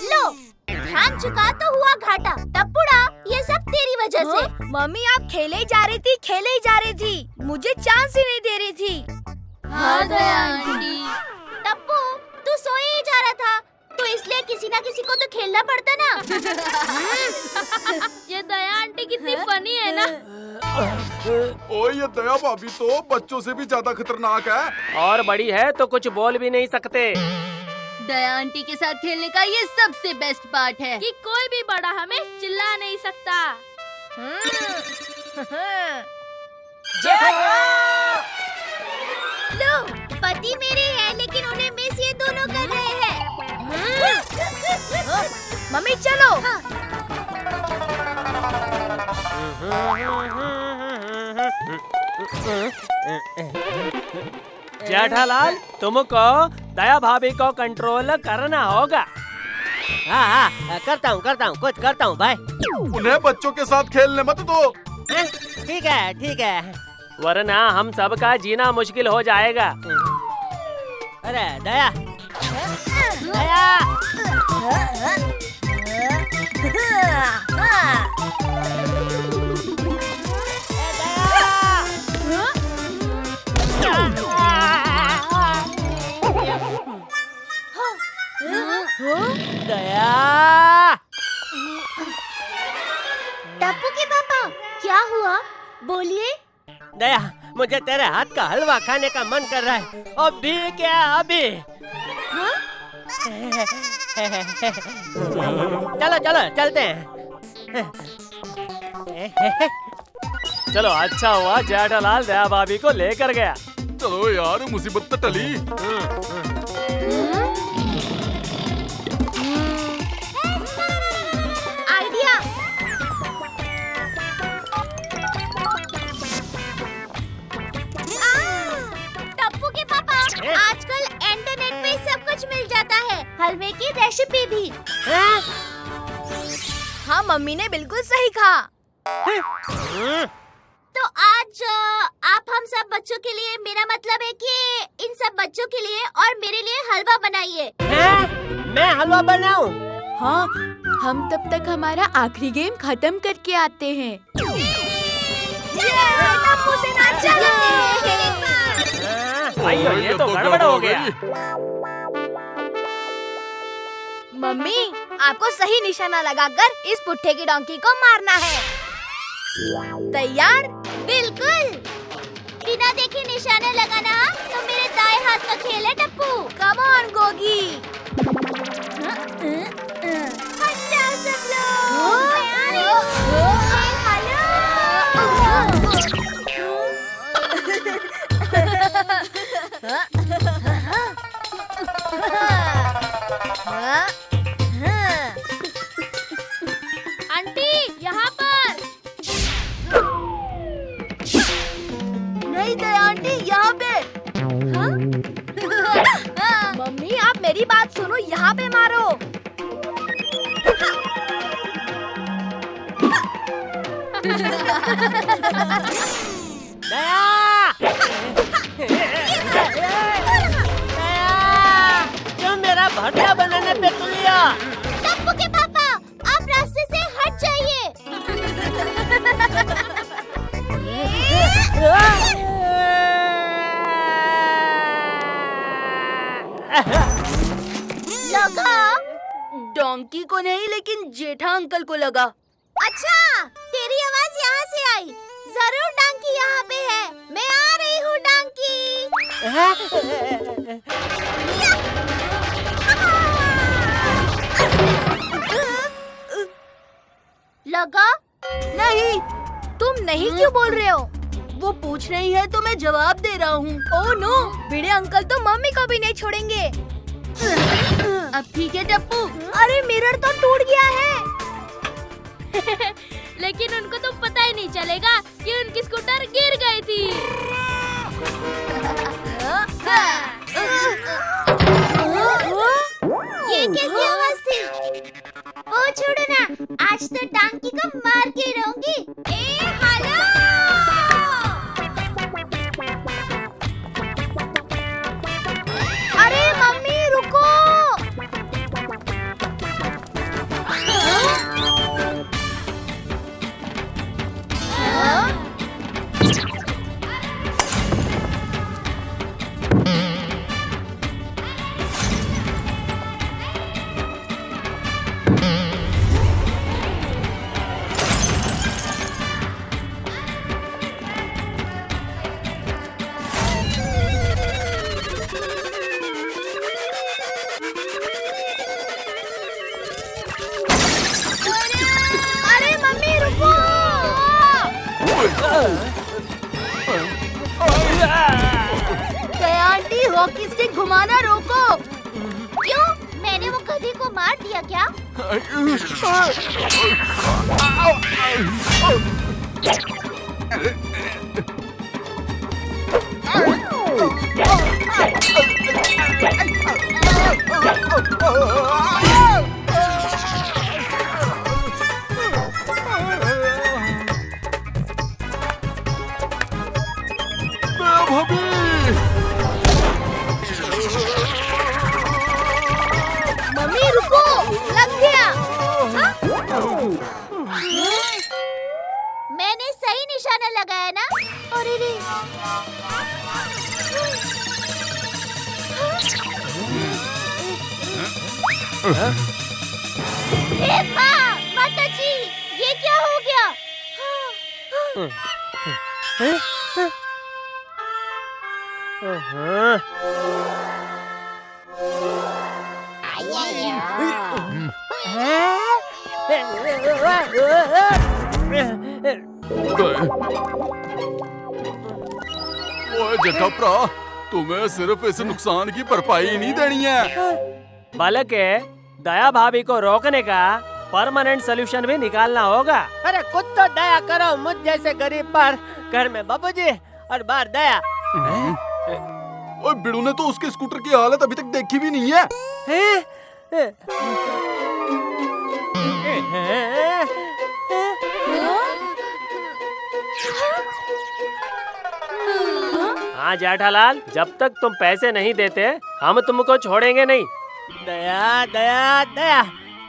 Speaker 2: लो, ध्यान चुका तो हुआ घाटा। टप्पूड़ा, ये सब तेरी वजह से।
Speaker 10: मम्मी आप खेले ही जा रही थी, खेले ही जा रही थी, मुझे चांस ही नहीं दे रही थी।
Speaker 2: हाँ दया आंटी। टप्पू, तू सोए ही जा रहा था, तो इसलिए किसी ना किसी को तो खेलना पड़ता ना।
Speaker 10: ये दया आंटी कितनी फनी है ना।
Speaker 11: ओ ये दया भाभी तो बच्चों से भी ज्यादा खतरनाक है।
Speaker 7: और बड़ी है तो कुछ बोल भी नहीं सकते।
Speaker 5: दया आंटी के साथ खेलने का ये सबसे बेस्ट पार्ट है
Speaker 10: कि कोई भी बड़ा हमें चिल्ला नहीं सकता।
Speaker 2: लो, पति मेरे हैं लेकिन उन्हें मिस ये दोनों कर रहे हैं।
Speaker 10: मम्मी चलो।
Speaker 7: जेठालाल, तुमको दया भाभी को कंट्रोल करना होगा। हाँ, करता हूँ कुछ करता हूँ भाई।
Speaker 11: उन्हें बच्चों के साथ खेलने मत दो।
Speaker 7: ठीक है, वरना हम सबका जीना मुश्किल हो जाएगा। अरे दया, दया।
Speaker 2: टप्पू के पापा, क्या हुआ? बोलिए।
Speaker 7: दया, मुझे तेरे हाथ का हलवा खाने का मन कर रहा है। अभी क्या अभी? चलो चलते हैं। चलो, अच्छा हुआ जेठालाल दया भाभी को लेकर गया।
Speaker 11: चलो यार, मुसीबत तो टली।
Speaker 2: आइडिया। टप्पू के पापा, आजकल इंटरनेट पे सब कुछ मिल जाता है, हलवे की रेसिपी भी।
Speaker 10: हाँ, मम्मी ने बिल्कुल सही कहा।
Speaker 2: तो आज आप हम सब बच्चों के लिए, मेरा मतलब है कि इन सब बच्चों के लिए और मेरे लिए हलवा बनाइए।
Speaker 7: मैं हलवा बनाऊं?
Speaker 16: हाँ, हम तब तक हमारा आखिरी गेम खत्म करके आते हैं।
Speaker 2: टप्पू से ना चलो।
Speaker 7: अयो, ये तो गड़बड़ हो गया।
Speaker 10: मम्मी, आपको सही निशाना लगाकर इस पुट्ठे की डोंकी को मारना है। तैयार?
Speaker 2: बिल्कुल। बिना देखे निशाना लगाना तो मेरे दाएं हाथ का खेल है टप्पू।
Speaker 10: Come on Gogi.
Speaker 2: हट जाओ सब लोग। मैं आ रही हूँ।
Speaker 10: आंटी, यहाँ पर।
Speaker 2: नहीं दया आंटी, यहाँ पे।
Speaker 10: मम्मी, आप मेरी बात सुनो, यहाँ पे मारो।
Speaker 7: क्यों मेरा भरता बनाने पे तुलिया?
Speaker 2: टप्पू के पापा, आप रास्ते से हट जाइए। लगा?
Speaker 5: डोंकी को नहीं, लेकिन जेठा अंकल को लगा।
Speaker 2: अच्छा, तेरी आवाज यहाँ से आई। जरूर डांकी यहाँ पे है। मैं आ रही हूँ डांकी। लगा?
Speaker 10: नहीं। तुम नहीं क्यों बोल रहे हो?
Speaker 5: वो पूछ रही है तो मैं जवाब दे रहा हूँ।
Speaker 10: ओह नो, भिड़े अंकल तो मम्मी को भी नहीं छोड़ेंगे।
Speaker 5: अब ठीक है टप्पू।
Speaker 10: अरे मिरर तो टूट गया है। लेकिन उनको तो पता ही नहीं चलेगा कि उनकी स्कूटर गिर गई थी।
Speaker 2: ये कैसी आवाज थी? ओ छोड़ो ना, आज तो डांकी को मार के रहूंगी। ए हेलो!
Speaker 10: अरे मम्मी रुको।
Speaker 5: दया आंटी, हॉकी स्टिक घुमाना रोको।
Speaker 2: क्यों? मैंने वो गधे को मार दिया क्या?
Speaker 10: मम्मी रुको, लग गया।
Speaker 2: मैंने सही निशाना लगाया ना? अरे रे। हे माँ, माताजी, ये क्या हो गया?
Speaker 11: ओए जटप्रा, तुम्हें सिर्फ इस नुकसान की भरपाई नहीं देनी है।
Speaker 17: बालक है, दया भाभी को रोकने का परमानेंट सोल्यूशन भी निकालना होगा।
Speaker 7: अरे कुछ तो दया करो मुझ जैसे गरीब पर। घर में बाबूजी और बाहर दया।
Speaker 11: ओए बिड़ू ने तो उसके स्कूटर की हालत अभी तक देखी भी नहीं है।
Speaker 17: हाँ जेठालाल, जब तक तुम पैसे नहीं देते हम तुमको छोड़ेंगे नहीं।
Speaker 7: दया दया दया,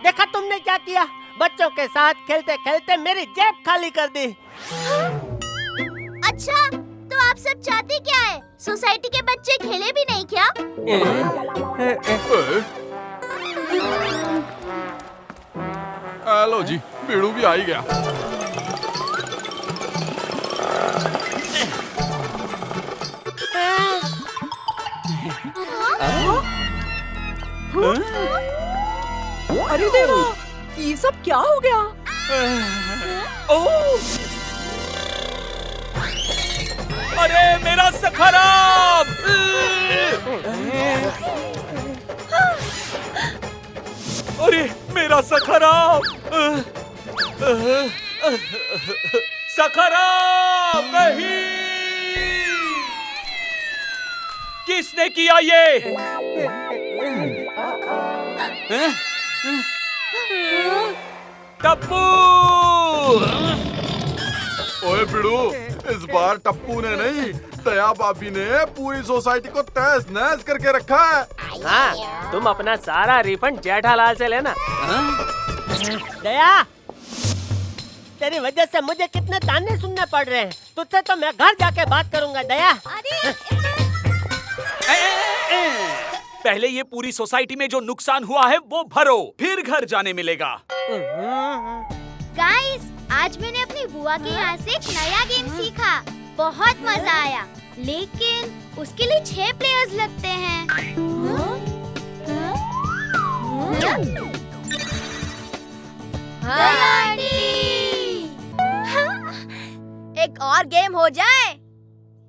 Speaker 7: देखा तुमने क्या किया? बच्चों के साथ खेलते खेलते मेरी जेब खाली कर दी।
Speaker 2: अच्छा, तो आप सब चाहते क्या है? सोसाइटी के बच्चे खेले भी नहीं क्या?
Speaker 11: हेलो जी, बिड़ू भी आ ही गया।
Speaker 3: अरे देवा, ये सब क्या हो गया?
Speaker 14: अरे मेरा सखराम! अरे मेरा सखराम! सखराम नहीं! किसने किया ये? टप्पू!
Speaker 11: ओए बिड़ू, इस बार टप्पू ने नहीं, दया भाभी ने पूरी सोसाइटी को तहस नहस करके रखा है।
Speaker 17: हाँ, तुम अपना सारा रिफंड जेठालाल से लेना।
Speaker 7: दया, तेरी वजह से मुझे कितने ताने सुनने पड़ रहे हैं। तुझसे तो मैं घर जाके बात करूंगा दया।
Speaker 14: पहले ये पूरी सोसाइटी में जो नुकसान हुआ है वो भरो, फिर घर जाने मिलेगा।
Speaker 2: गाइस, आज मैंने अपनी बुआ के यहाँ से एक नया गेम सीखा। बहुत मजा आया, लेकिन उसके लिए 6 प्लेयर्स लगते हैं।
Speaker 10: एक और गेम हो जाए?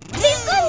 Speaker 2: बिल्कुल।